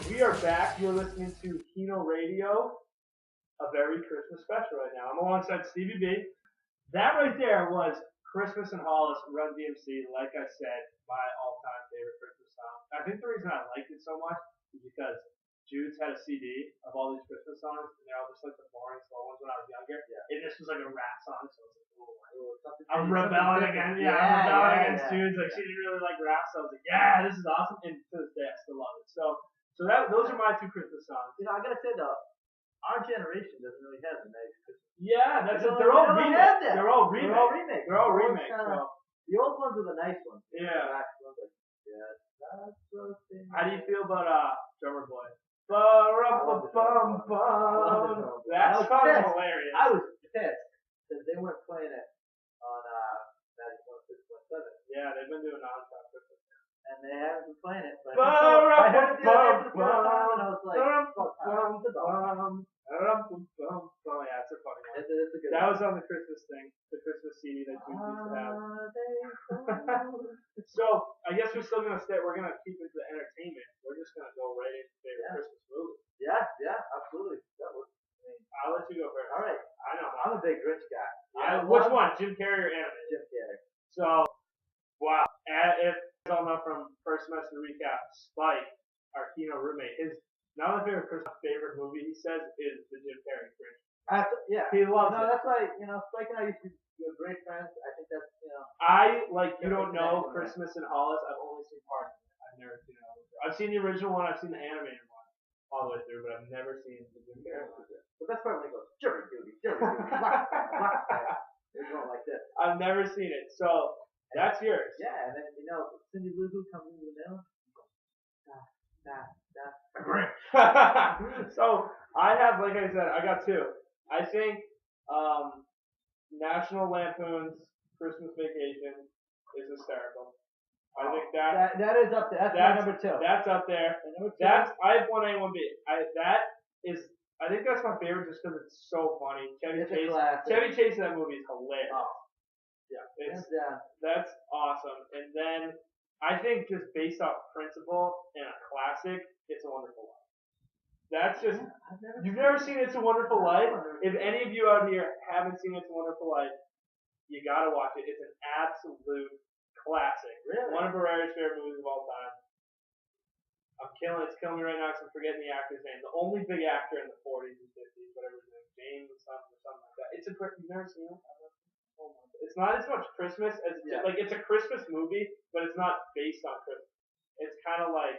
We are back. You're listening to Keno Radio, a very Christmas special right now. I'm alongside Stevie B. That right there was Christmas in Hollis, Run DMC, like I said, my all-time favorite Christmas song. I think the reason I liked it so much is because Jude's had a CD of all these Christmas songs, and they're all just like the boring, slow ones when I was younger. Yeah. And this was like a rap song, so I was like, I'm rebelling against, I'm rebelling against Jude's. Like, she didn't really like rap, so I was like, yeah, this is awesome. And to this day, I still love it. So those are my two Christmas songs. I gotta say though, our generation doesn't really have the nice Christmas. Yeah, that's We it. don't- They're we all don't remakes. have that. They're all They're remakes. all remakes. They're all They're remakes. kinda- So, The old ones are the nice ones. yeah. The back ones like, yes, that's roasting. How do you feel about Drummer Boy? love the Drummer Boy. Ba-rum-bum-bum. I That was song is pissed. hilarious. I was pissed because they weren't playing it on 96.7. Yeah, they've been doing non-stop Christmas. And they haven't been playing it. But I heard it the other day for the first time and I was like, well, it's a dog. Yeah, it's a funny one. It's a good That one. was on the Christmas thing, the Christmas CD that you used to have. Are they so- So I guess we're still gonna stay. We're gonna keep it to entertainment. We're just gonna go right into favorite Yeah. Christmas movie. Yeah, absolutely. That was, I'll let you go first. all right. I know. I'm a big Grinch guy. Which one? Jim Carrey or animated? Jim Carrey. So, wow. If you don't know from first semester recap, Spike, our Keno roommate, his not my favorite Christmas favorite movie he says is the Jim Carrey Grinch. Yeah. He loves No, it. that's why, Spike and I used to be great friends. I think that's, I like you Yeah, don't know exactly. Christmas in Hollis. I've only seen part of it. I've never seen it all the way through. I've seen the original one. I've seen the animated one all the way through, but I've never seen the Jim Carrey one. the best part when he goes, jury duty, black, They're going like this. I've never seen it. So that's yours. Yeah, and then, Cindy Lou Who comes into the middle. So I have, like I said, I got two. I think National Lampoon's Christmas Vacation is hysterical. I think that That is up there. That's my number two. that's up there. And number two, That's I have one A, one B. I think that's my favorite just because it's so funny. it's a classic. Chevy Chase in that movie is hilarious. Oh. Yeah, Hands it's down. that's awesome. And then I think just based off principle and a classic, It's a Wonderful Life. That's just I've never you've never seen It's a Wonderful Life. never If any of you out here haven't seen It's a Wonderful Life, you gotta watch it. It's an absolute classic. Really? One of Barrera's favorite movies of all time. It's killing me right now because I'm forgetting the actor's name. The only big actor in the 40s and 50s, whatever his name, James or something like that. It's a great. You've never seen it? Oh my God. It's not as much Christmas as like it's a Christmas movie, but it's not based on Christmas. It's kind of like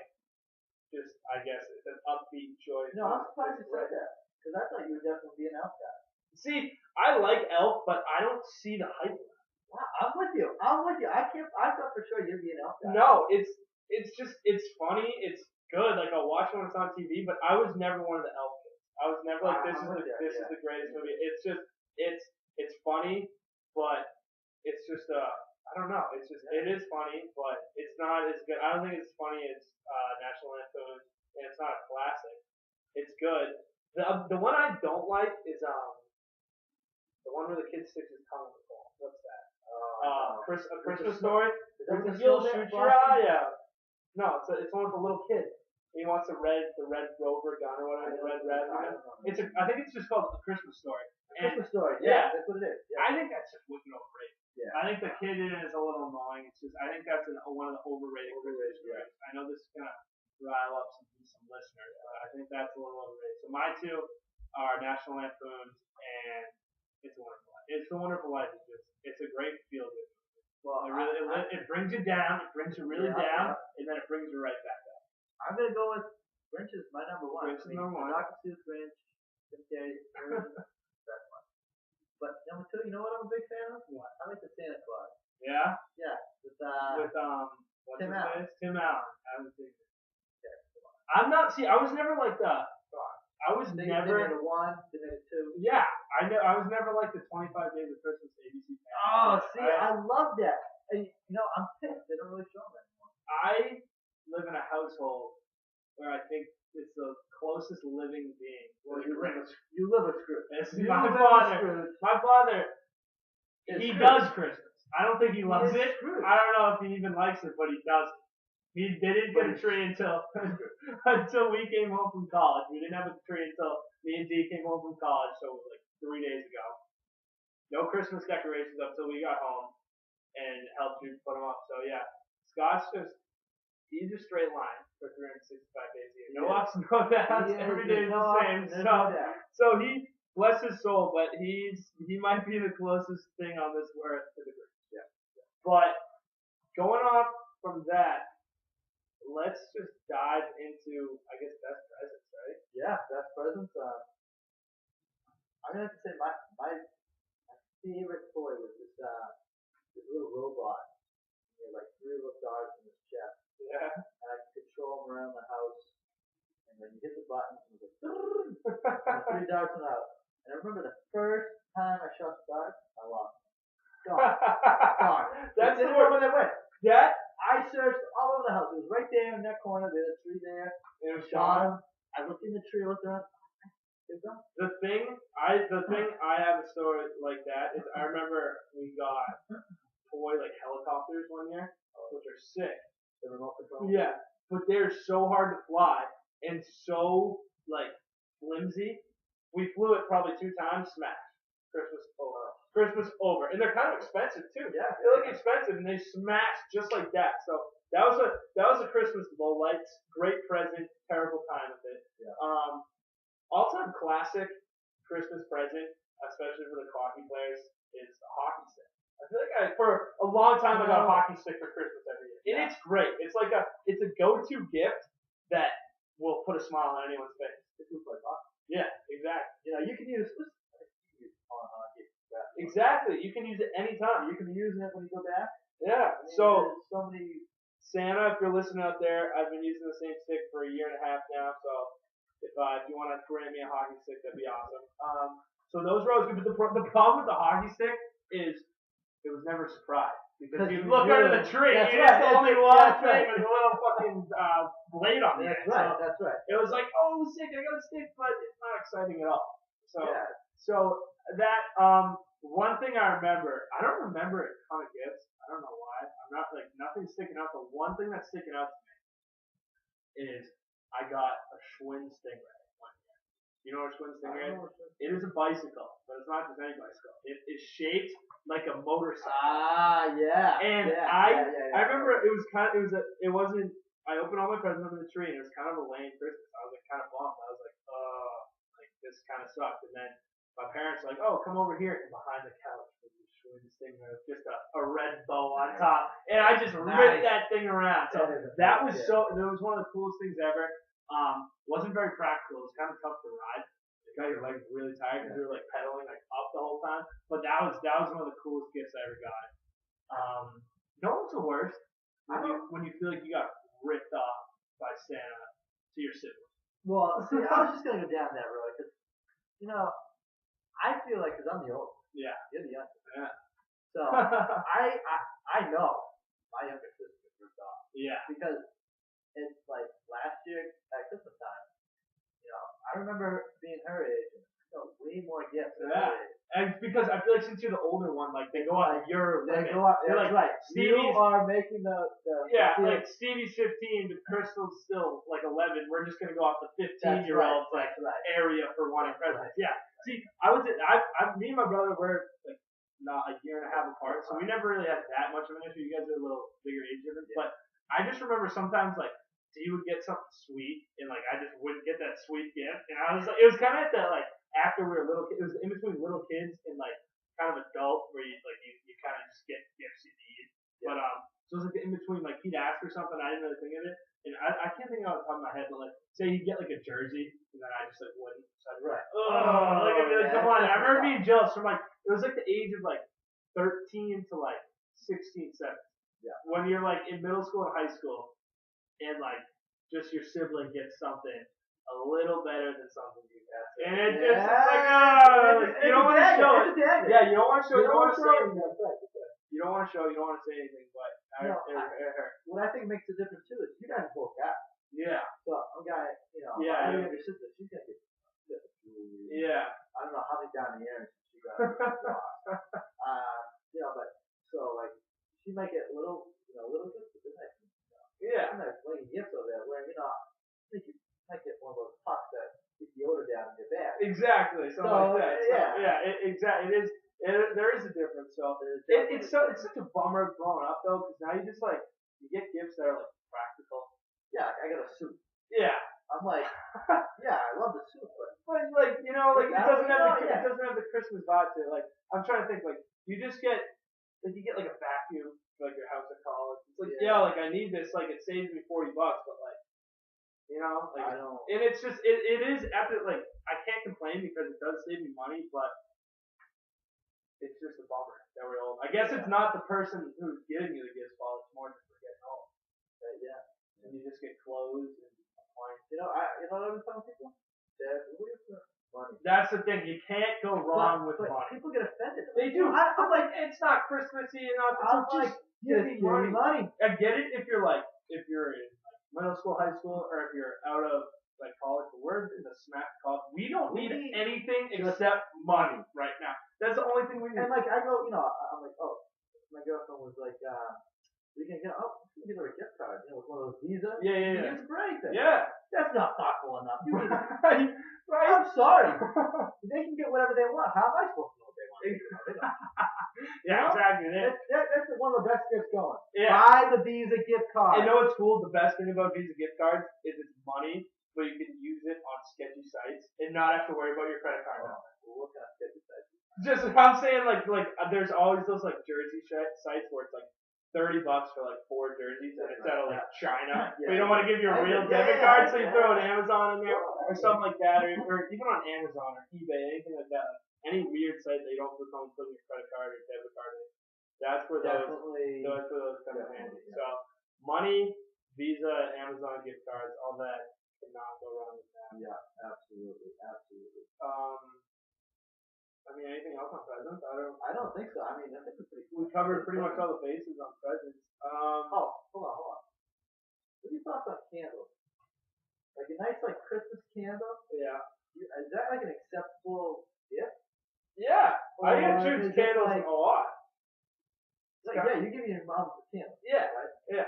just I guess it's an upbeat, joyous. No, I'm surprised you said that. Because I thought you would definitely be an elf guy. See, I like Elf, but I don't see the hype. Wow, I'm with you. I thought for sure you'd be an elf guy. No, it's funny. It's good. Like I'll watch it when it's on TV, but I was never one of the Elf kids. I was never like this is the greatest movie. It's just it's funny, but it's just I don't know. It's just it is funny, but it's not as good. I don't think it's funny as National Lampoon, and it's not a classic. It's good. The one I don't like is the one where the kid sticks his tongue in the ball. What's that? A Christmas Story. You'll shoot your eye out. No, it's one with the little kid. He wants the red Rover gun or whatever. The red gun. I think it's just called A Christmas Story. Christmas Story. Yeah. That's what it is. Yeah. I think that's just wicked overrated. Yeah. I think the kid in it is a little annoying. It's just I think that's one of the overrated Christmas stories. I know this is gonna rile up some listeners, but I think that's a little overrated. So my two are National Lampoon's and It's a Wonderful Life. It's a Wonderful Life is just it's a great feel good. Well, It brings you down. It brings you really down, and then it brings you right back up. I'm gonna go with Grinch is my number one. Grinch is number one. Dr. Seuss, Grinch, Jim Carrey, that's one. But number two, you know what I'm a big fan of? What? I like the Santa Claus. Yeah. Yeah, with What's Tim his Allen. face? Tim Allen. I haven't seen it. I'm not. See, I was never like the. I was They never. made a one, they made a two. Yeah, I was never like the 25 Days of Christmas ABC fan. Oh, see, I love that. And, I'm pissed. They don't really show them anymore. I live in a household where I think it's the closest living being. Well, to the Grinch. you live with Scrooge. This is You my live with father. Scrooge. My father. Is He Scrooge. does Christmas. I don't think he He loves is it. Scrooge. I don't know if he even likes it, but he does it. They didn't get a tree until we came home from college. We didn't have a tree until me and Dee came home from college, so like 3 days ago. No Christmas decorations up till we got home and helped you put them up. So yeah, Scott's he's a straight line for 365 days a year. No ups, no downs. Every day is the same. So he, bless his soul, but he might be the closest thing on this earth to the Grinch. Yeah. But going off from that, let's just dive into, I guess, best presents, right? Yeah, best presents. I'm gonna have to say my favorite toy was this little robot. He had like 3 little stars in his chest, Yeah. and I could control him around the house. And then you hit the button, and it goes, and 3 darts went out. And I remember the first time I shot the dart, I lost. Gone. That's the Didn't word. know where they went. That I searched all over the house. It was right there in that corner. There's a tree there. it was Shot Sean. him. I looked in the tree, looked around. They're gone. The thing I have a story like that is I remember we got toy like helicopters one year, which are sick. The remote control. Yeah, but they're so hard to fly and so like flimsy. We flew it probably 2 times, smashed. Christmas over. Christmas over, and they're kind of expensive too. Yeah. They look expensive, and they smash just like that. So that was a Christmas low lights. Great present, terrible time with it. Yeah. All-time classic Christmas present, especially for the hockey players, is a hockey stick. I feel like for a long time I got a hockey stick for Christmas every year, and it's great. It's like it's a go-to gift that will put a smile on anyone's face. This was like hockey. Yeah, exactly. You know, you can use on hockey. Yeah. Exactly. You can use it anytime. You can be using it when you go back. Yeah. I mean, So there's so many. Santa, if you're listening out there, I've been using the same stick for 1.5 years now. So if you want to grant me a hockey stick, that'd be awesome. So those are always good. But the problem with the hockey stick is it was never a surprise. Because you look under the tree, That's and right. it's only That's one right. thing with a little fucking blade on the That's end. right. So That's right. it was like, oh, sick, I got a stick, but it's not exciting at all. So Yeah. so that one thing I remember, I don't remember a ton of gifts. I don't know why. I'm not like nothing's sticking out. The one thing that's sticking out to me is I got a Schwinn Stingray one year. You know what a Schwinn Stingray is? It is a bicycle, but it's not just any bicycle. It is shaped like a motorcycle. Ah, yeah. And yeah, I remember it wasn't. I opened all my presents under the tree, and it was kind of a lame Christmas. I was like kind of bummed. I was like, oh, like this kind of sucked. And then my parents were like, oh, come over here, and behind the couch was this Schwinn Stingray with just a red bow on top, and I just ripped that thing around. So that was one of the coolest things ever. Wasn't very practical. It was kind of tough to ride. It got your legs really tired because we were like pedaling like up the whole time. But that was one of the coolest gifts I ever got. No one's the worst when you feel like you got ripped off by Santa to your siblings. Well, see, I was just gonna go down that road because, you know, I feel like because I'm the oldest, Yeah. you're the youngest, Yeah. so I know my younger sister gets ripped off Yeah. because it's like last year at Christmas time. You know, I remember being her age and I got way more gifts than her age. And it's because I feel like since you're the older one, like they go up your They limit. go up. They're That's like, right. Stevie's, You are making the yeah, the like Stevie's 15, but Crystal's still like 11. We're just gonna go off the 15-year-old like That's right. area for wanting presents. Yeah. See, me and my brother were like not a year and a half apart, so we never really had that much of an issue. You guys are a little bigger age difference, but I just remember sometimes like D would get something sweet, and like I just wouldn't get that sweet gift, and I was like, it was kind of at the like after we were little kids. It was in between little kids and like kind of adult, where you kind of just get gifts you need. But so it was like in between, like he'd ask for something, I didn't really think of it, and I can't think of it off the top of my head, but like say he'd get like a jersey, and then I just like wouldn't. So I'd be like, oh, like I'd be like, come on. I remember being jealous from like it was like the age of like 13 to like 16, 17. Yeah. When you're like in middle school and high school, and like just your sibling gets something a little better than something you got. And it just it's like, you don't want to show it. Yeah, you don't want to show. You don't want to say anything. You don't want to show. You don't want to say anything. But it hurt. What I think makes a difference too is you guys both got. Yeah. So I'm guy, you know, Yeah. I have your sister. She's gonna get jewelry. Yeah. I don't know how many down the air she got. You know, but so like she might get little gifts, but then Yeah. I'm not playing gifts over there where, you know, I think you might get one of those pucks that keep the odor down in your bag. Exactly. Something like that. Exactly. There is a difference. So it's such a bummer growing up though, because now you just like you get gifts that are like practical. Yeah, I got a suit. Yeah. I'm like, yeah, I love the suit, but like you know, like it doesn't Yeah. it doesn't have the Christmas vibe to it. Like I'm trying to think, like you just get like you get like a vacuum for like your house at college. It's like like I need this, like it saves me $40, but like You know, like, I don't. and it's just it is after like I can't complain because it does save me money, but it's just a bummer that we're old. I guess it's not the person who's giving you the gifts fault. It's more just for getting old. Yeah. And you just get clothes and appliances. You know what I was telling people? That we have money. That's the thing. You can't go wrong with but money. people get offended. They do. I'm like, it's not Christmassy enough. I'm It's like, just give me money. money. I get it if you're in like middle school, high school, or if you're out of like college. But we're in the smack college. We don't need anything except money right now. That's the only thing we need. And like I go, I'm like, oh, my girlfriend was like, we can get her a gift card, with one of those Visa. Yeah. Use it for anything. Yeah. That's not thoughtful enough. You need Right. I'm sorry. They can get whatever they want. How am I supposed to know what they want? They don't. Yeah, exactly. That's one of the best gifts going. Yeah. Buy the Visa gift card. And know what's cool? The best thing about Visa gift cards is it's money, but you can use it on sketchy sites and not have to worry about your credit card. What kind of sketchy sites? Just I'm saying, like there's always those like jersey sites where it's like $30 for like 4 jerseys, and it's out of like China. Yeah. We don't want to give you a real debit card, so you throw an Amazon in there or something like that, or even on Amazon or eBay, anything like that. Any weird site that you don't put your credit card or debit card in. That's where those come in handy. So money, Visa, Amazon gift cards, all that cannot go wrong with that. Yeah, absolutely. I mean, anything else on presents? I don't think so. I mean, I think we're pretty. We covered pretty much all the bases on presents. Hold on. What are your thoughts on candles? Like a nice Christmas candle? Yeah. Is that like an acceptable gift? Yeah. I can Or choose is it candles like- a lot. You give your mom a candle. Yeah. Right? Yeah.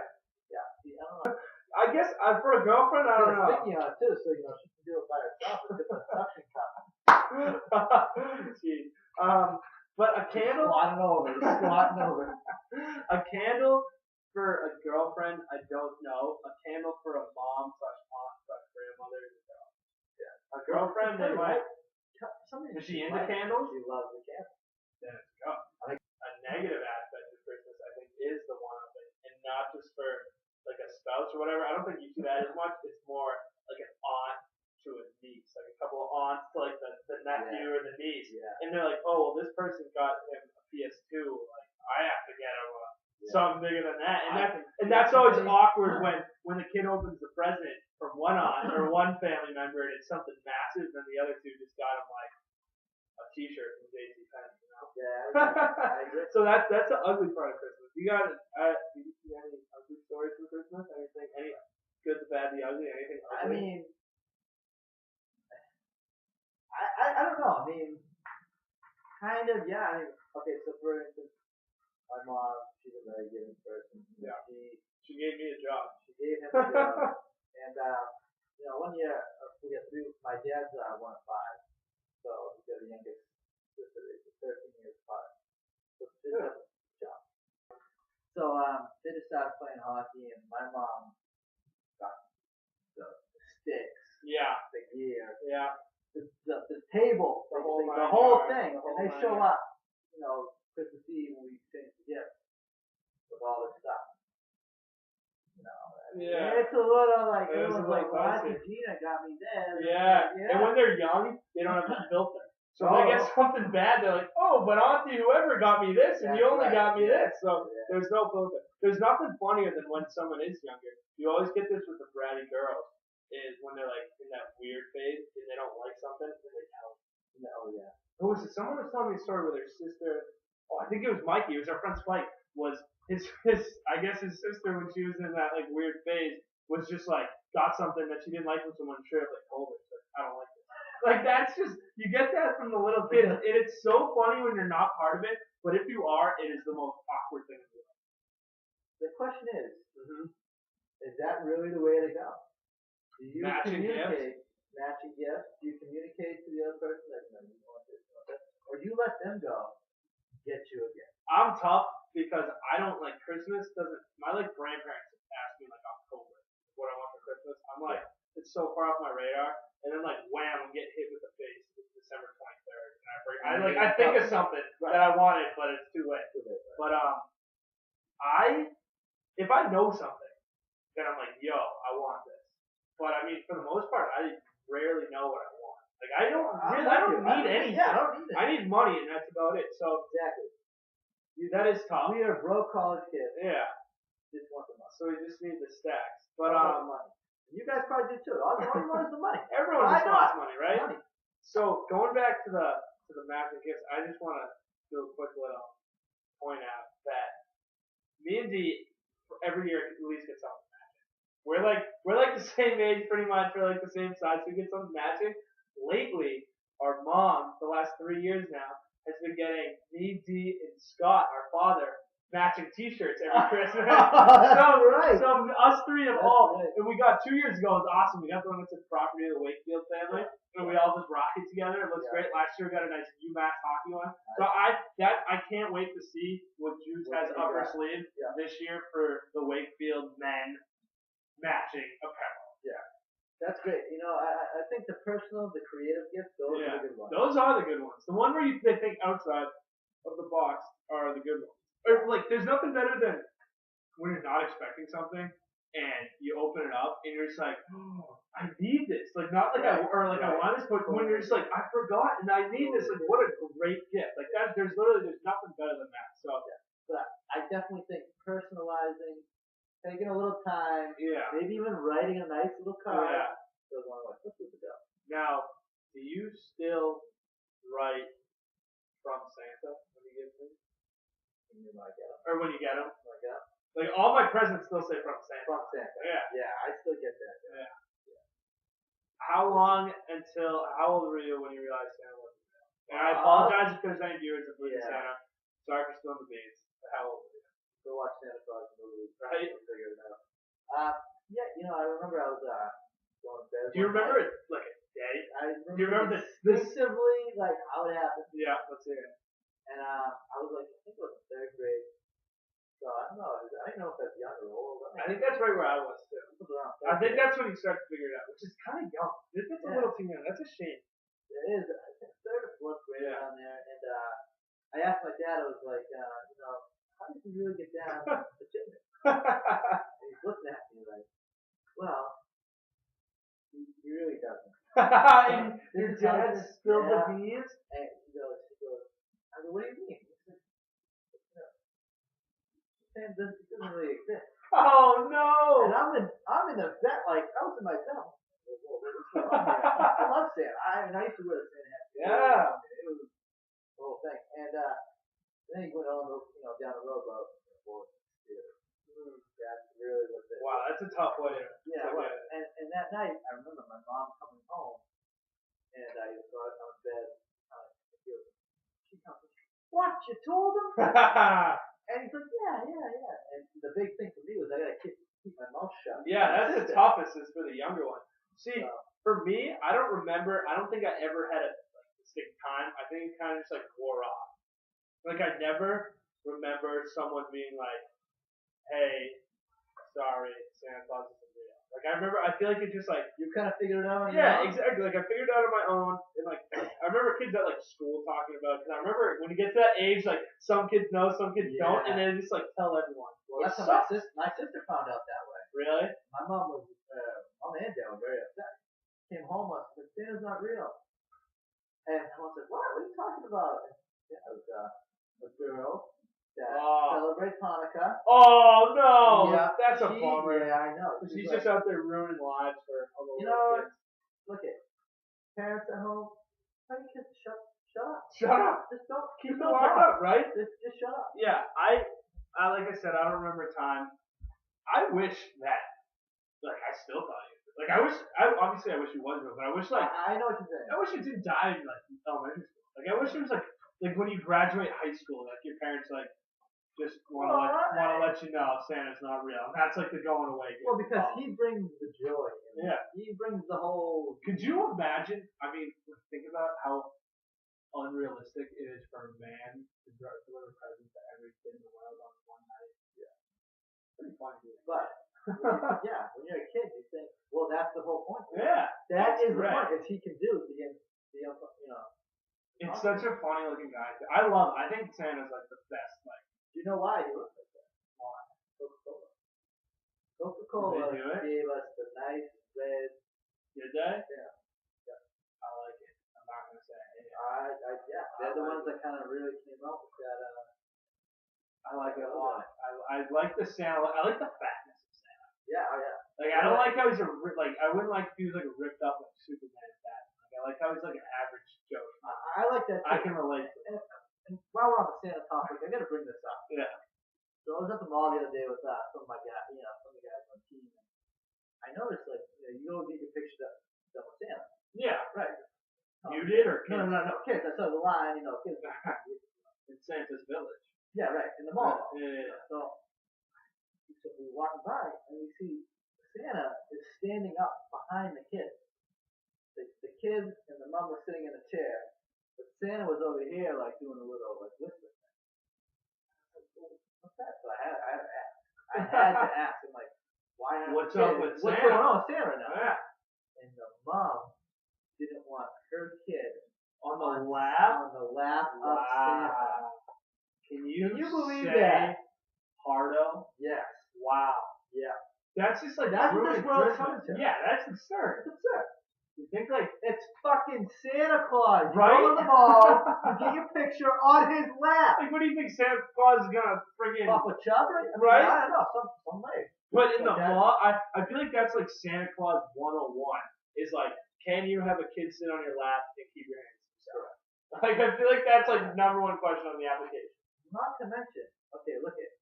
Yeah. See, I don't know. I guess for a girlfriend, I don't know. Sticky on it too, so she can do it by herself. It's just a suction cup. Jeez. But a candle. Squatting over. A candle for a girlfriend, I don't know. A candle for a mom / aunt / grandmother, no. Yeah. A girlfriend, they might. Is she into candles? She loves the candle. Then it's go. A negative aspect of Christmas, I think, is the one-up thing, and not just for like a spouse or whatever. I don't think you see that as much. It's more like an aunt to a niece, like a couple of aunts to like the nephew or the niece, and they're like, oh well, this person got him a PS2, like I have to get him something bigger than that, and that's always awkward when the kid opens the present from one aunt or one family member and it's something massive, and the other two just got him like a T-shirt from JCPenney, you know? Yeah, I agree. So that's the ugly part of Christmas. You got do you see any ugly stories from Christmas? Anything? Any good, the bad, the ugly? Anything ugly? I mean, I don't know. I mean, kind of, yeah. I mean, okay, so for instance, my mom, she's a very giving person. Yeah. She gave me a job. She gave him a job. And, one year, we got through, my dad's 1 of 5. So he's got the youngest sister, they're 13 years apart. So she did have a job. So they just started playing hockey, and my mom got the sticks, the gear, the table, the whole thing. And they show up, Christmas Eve when we change the gift with all this stuff. It's a little like, it was like, well, Auntie Gina got me this. Yeah. And when they're young, they don't have the filter. So if they get something bad, they're like, oh, but Auntie whoever got me this, and you only got me this. So there's no filter. There's nothing funnier than when someone is younger. You always get this with the bratty girls, is when they're like in that weird phase and they don't like something, and they tell them. Oh yeah. Who was it? Someone was telling me a story where their sister, I think it was Mikey, it was our friend Spike, was his I guess his sister, when she was in that like weird phase, was just like got something that she didn't like from someone, straight up like told her, like, I don't like this. Like that's just, you get that from the little kids, and it's so funny when you're not part of it, but if you are, it is the most awkward thing in the world. The question is that really the way to go? Do you communicate matching gifts? Do you communicate to the other person that you want this, or do you let them go get you a gift? I'm tough because I don't like Christmas. My like grandparents ask me like October what I want for Christmas. I'm like, it's so far off my radar, and then like wham, I'm getting hit with the face with December 23rd, and I think of something that I wanted, but it's too late. But if I know something, then I'm like, yo, I want this. But I mean, for the most part, I rarely know what I want. Like I don't need anything. Yeah, I don't need it. I need money, and that's about it. So Exactly. that is tough. We are broke college kids. Yeah. Just want the money. So we just need the stacks. But money. You guys probably do too. All you want is the money. everyone Why just not? wants money, right? Money. So going back to the matching gifts, I just want to do a quick little point out that me and D every year at least get something matching. We're like the same age pretty much. We're like the same size. So we get something matching. Lately, our mom, the last 3 years now, has been getting me, D, and Scott, our father, matching T-shirts every Christmas. Right. So us three of That's all, right. and we got 2 years ago. It was awesome. We got the one that said property of the Wakefield family, and we all just rock it together. It looks great. Last year we got a nice UMass hockey one. So I can't wait to see what Jude has up her sleeve this year for the Wakefield men matching apparel. Yeah. That's great. You know, I think the personal, the creative gifts, those are the good ones. Those are the good ones. The one where they think outside of the box are the good ones. Or like, there's nothing better than when you're not expecting something and you open it up and you're just like, oh, I need this. Like not like I want this, but when you're just like, I forgot and I need this. Like what a great gift. Like that. There's nothing better than that. So But I definitely think personalizing, taking a little time, yeah. maybe even writing a nice little card. Yeah. Goes a long way. Let's do the go. Now, do you still write from Santa when you get things? When you might get them. Or when you get them? Like that. Like all my presents still say from Santa. From Santa. Yeah. Yeah, I still get that. Yeah. How old were you when you realized Santa wasn't real? And I apologize if there's any viewers that believe in Santa. Sorry for spilling the beans. But how old were you? Go watch Santa Claus movies. Right. We'll figure it out. Yeah, you know, I remember I was going to bed. Do you remember it like a day? I Do you remember this? distinctively, like how it happened. Yeah, let's hear it. And I was like, I think it was in third grade. So I don't know. I don't know if that's young or old. I think that's right where I was too. I think that's when you start to figure it out, which is kind of young. That's a little too young. That's a shame. It is. I think third or fourth grade around there. And I asked my dad. I was like, you know, how did you really get down the chimney? And he's looking at me like, well, he really doesn't. And your dad spilled the beans? And he goes, I go, what do you mean? It doesn't really exist. Oh no! And I'm in the vet, like I was in my cell. I love Santa. I used to wear the Santa hat. Yeah. It was the whole thing. And then he went on, down the road, about that's really what it. Wow, that's a tough way. Yeah, well, and that night I remember my mom coming home, and I was on bed. She comes, what? You told him? And he's like, yeah. And the big thing for me was I gotta keep my mouth shut. Yeah, that's the toughest is for the younger one. See, for me, I don't think I ever had a distinct time. I think it kind of just like wore off. Like I never remember someone being like, hey, sorry, Santa Claus isn't real. Like I feel like it just like you kind of figured it out on your own? Exactly. Like I figured it out on my own, and like I remember kids at like school talking about it. Because I remember when you get to that age, like some kids know, some kids don't, and they just like tell everyone. Well, that's how my sister found out that way. Really? My mom and dad were very upset. Came home and said, Santa's not real. And I was like, what are you talking about? And yeah, it was a girl that celebrates Hanukkah. Oh no! Yeah, that's a bummer. Yeah, I know. She's just out there ruining lives for all the little kids. Look at parents at home. Tell your kids to shut up. Shut up. Just don't keep the lock up, right? Just shut up. Yeah, I like I said, I don't remember a time. I wish that, like, I still thought you. Like, I wish you was real, but I wish, like, I know what you're saying. I wish you didn't die in, like, elementary school. Like, I wish it was, like when you graduate high school, like, your parents, like, just want to let you know Santa's not real. That's, like, the going away gift. Well, because he brings the joy. Yeah. He brings the whole... Could you imagine, I mean, think about how unrealistic it is for a man to deliver presents to every kid in the world on one night. Yeah. Pretty funny, dude. But, yeah, when you're a kid, you think, well, that's the whole point. Yeah. That is the point, is he can do it. It's such a funny looking guy. I think Santa's like the best. Like, do you know why he looks like that? Why? Coca-Cola. Coca-Cola gave us the nice red. Did they? Yeah. I like it. I'm not gonna say. Yeah, they're the ones that kind of really came up with that. I like it a lot. I like the Santa. I like the fatness of Santa. Yeah, yeah. Like I don't like how he's I wouldn't like if he was like a ripped up like Superman fat. Like I like how he's like an average Joe. I like that too. I can relate to it. And while we're on the Santa topic, I gotta bring this up. Yeah. So I was at the mall the other day with some of my guys, some of the guys on the team. And I noticed like, you go get your picture done with Santa. Yeah. Right. You did or kids? No, kids. I saw the line, kids. In Santa's village. Yeah, right, in the mall. Yeah. So we were walking by and we see Santa is standing up behind the kids. The kids and the mom were sitting in a chair, but Santa was over here like doing a little like whisper thing. What's that? So I had to ask. I had to ask. I'm like, why aren't What's the up kids? with What's Santa? going on with Santa now? Yeah. And the mom didn't want her kid On the lap. of Santa. Can you believe say that? Hardo? Yes. Wow. Yeah. That's just like That's what ruining this world's Christmas. coming to. Yeah, that's absurd. That's it. You think like It's fucking Santa Claus. You Right? go to the mall, you get your picture on his lap. what do you think Santa Claus is gonna friggin' Off a chub, right? Right? I don't know. Some way. But in the Like that. mall, I feel like that's like Santa Claus 101 is like, can you have a kid sit on your lap and keep your hands to yourself? Like I feel like that's like number one question on the application. Not to mention, okay, look at.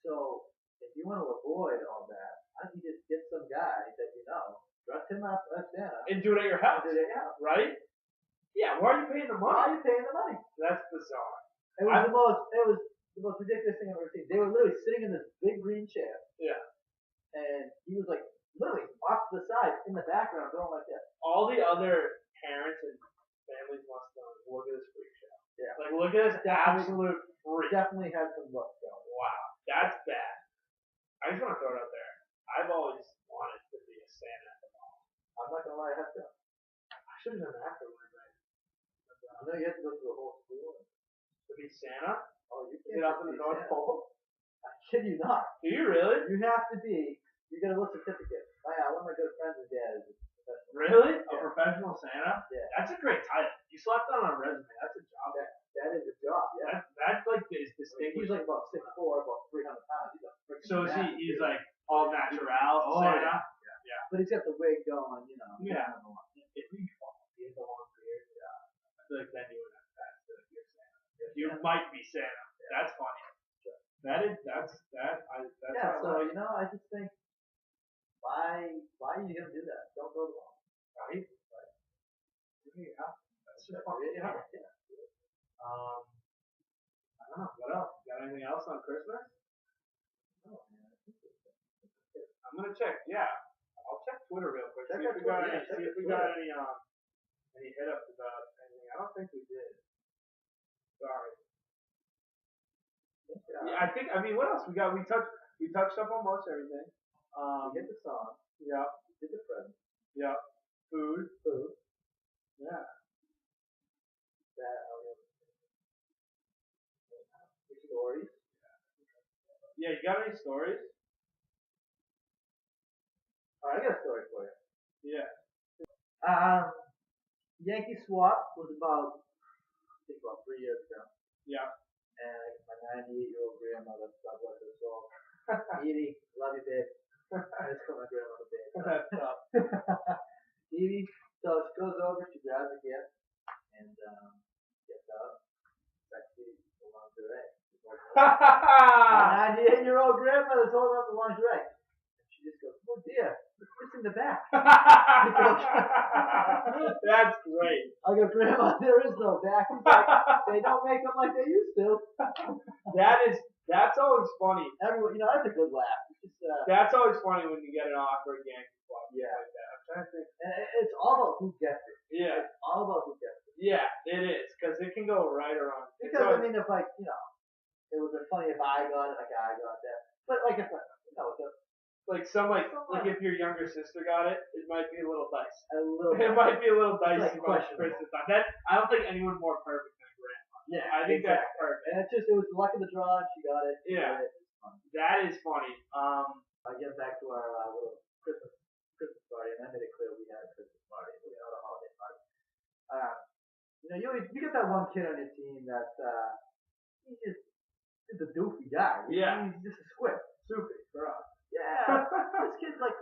So if you want to avoid all that, why don't you just get some guy that you know, dress him up as Santa, And do it at your house, do it at your house. right? Yeah, why are you paying the Why are money? you paying the money? That's bizarre. It was the most ridiculous thing I've ever seen. They were literally sitting in this big green chair, Yeah. and he was like literally off to the side in the background going like this. All the other parents and families must know, look at this freak show. Yeah. Like, look at this Definitely- absolute freak. Definitely had some look going. Wow. That's bad. I just want to throw it out there. I've always wanted to be a Santa at the mall. I'm not gonna lie, I have to. I should have done that for one night. I know you have to go through the whole school. To be Santa? Oh, you Is can't it up just in the be North Santa. Pole? I kid you not. Do you really? You have to be. You get a little certificate. One of my good friends' dad is a professional. Really? A Yeah. professional Santa? Yeah. That's a great title. You slapped that on a resume. That's a job. That is a job. Yeah. That's like is He's distinguished. like about 6'4", about 300 pounds. He's a freaking So is massive he's dude. like all natural Oh, Santa? But he's got the wig going, Yeah. on the line. If he has a long beard, I feel like then you would have that's you're Santa. You might be Santa. That's funny. That's Yeah. what I So like. I just think, why are you gonna do that? Don't go to the mall. Right? Yeah. That's just Yeah. funny. Yeah. I don't know. What else? Got anything else on Christmas? Oh, man. I'm gonna check. Yeah, I'll check Twitter real quick. Check See out if we got Twitter, any. yeah, check See if out we got any hit ups about anything. I don't think we did. Sorry. Yeah, I think. I mean, what else we got? We touched up on most everything. You get the song. Yeah. You get the present. Yeah. Food. Yeah. That. The stories. Yeah. You got any stories? All right, I got a story for you. Yeah. Yankee Swap was about 3 years ago. Yeah. And my 98-year-old grandmother, God bless her soul, Edie, love you, babe. I just call my grandmother babe. That's tough. Edie, so she goes over, she grabs a gift, and gets out, sexy lingerie. My 98-year-old grandmother's holding up the lingerie. And she just goes, oh dear, it's in the back. That's great. I go, Grandma, there is no back. She's like, they don't make them like they used to. That's always funny. Everyone, that's a good laugh. It's just, That's always funny when you get an awkward Yankee swap. Yeah. Like that. I'm trying to think. and it's all about who gets it. Yeah. It's all about who gets it. Yeah, it is because it can go right or wrong. It's Because always- I mean, if like it would have been funny if I got it, like I got that. But like if like if your younger sister got it, it might be a little dicey. a little. It might be a little dicey like by questionable. Christmas time. That I don't think anyone's more perfect than a grandma. Yeah, I think that's exactly. perfect. And it was the luck of the draw, and she got it. She Yeah. got it. It's fun. That is funny. I get back to our little Christmas Christmas party, and I made it clear we had a Christmas party. We had a holiday party. You get that one kid on your team that he's just a doofy guy. Yeah. He's just a squib. Soupy for us. Yeah. This kid's like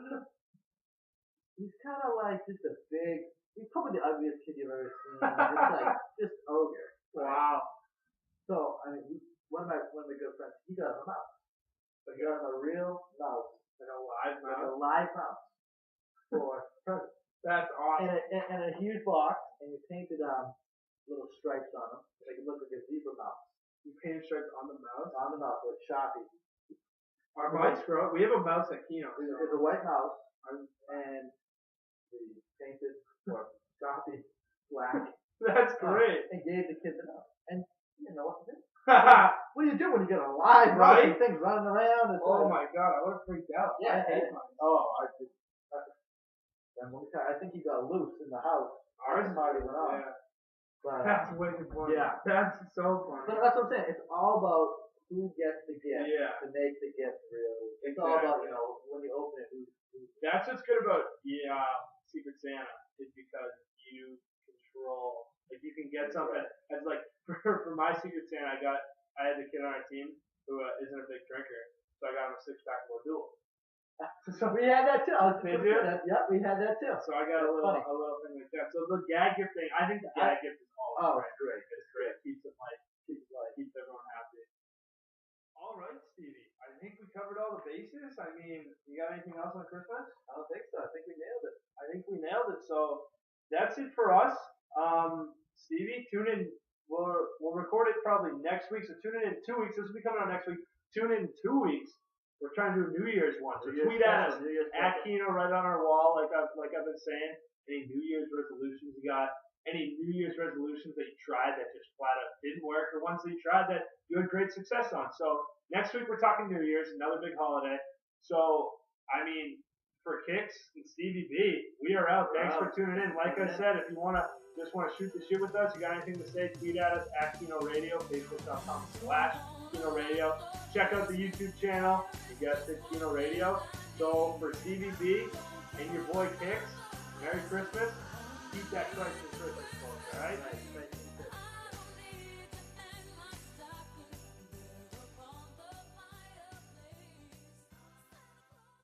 he's kind of like just a big. He's probably the ugliest kid you've ever seen. Just ogre. Right? Wow. So I mean, one of my good friends, he got him a mouse. So he got him a real mouse, Like a live like mouse. a live mouse for present. That's awesome. And a huge box, and we painted little stripes on them. So they could look like a zebra mouse. You paint stripes on the mouse. On the mouse with Sharpie. Our mice grow. We have a mouse at Keno. It's a white mouse, and we painted or Sharpie black. That's great. And gave the kid the mouse. And you didn't know what to do. Oh What do you do when you get a live mouse Right? and things running around? It's like, my god, I would have freaked out. Yeah, I hate mice. I just. And I think he got loose in the house. Ours party went on. Yeah. But, That's way too funny. Yeah. That's so funny. but that's what I'm saying. It's all about who gets the gift Yeah. to make the gift really. It's all about when you open it, who's That's what's good about Secret Santa is because you control. Like you can get something. As like for my Secret Santa, I had the kid on our team who isn't a big drinker, so I got him a 6-pack of O'Doul. So we had that too. Did you? Yeah, we had that too. So I got a little thing like that. So the gag gift thing, I think the gag gift is always great. It's great. Keeps it light. Keeps everyone happy. All right, Stevie. I think we covered all the bases. I mean, you got anything else on Christmas? I don't think so. I think we nailed it. I think we nailed it. So that's it for us. Stevie, tune in. We'll record it probably next week. So tune in 2 weeks. This will be coming out next week. Tune in 2 weeks. We're trying to do a New Year's one. So tweet at us at Keno right on our wall, like I've been saying. Any New Year's resolutions you got? Any New Year's resolutions that you tried that just flat out didn't work, or ones that you tried that you had great success on? So next week we're talking New Year's, another big holiday. So I mean, for Kicks and Stevie B, we are out. Thanks for tuning in. Like I said, if you just want to shoot the shit with us, you got anything to say, tweet at us at Keno Radio, Facebook.com/Keno Radio. Check out the YouTube channel. You got the Keno Radio. So for Stevie B and your boy Kicks, Merry Christmas. Keep that Christ in Christmas, folks, alright?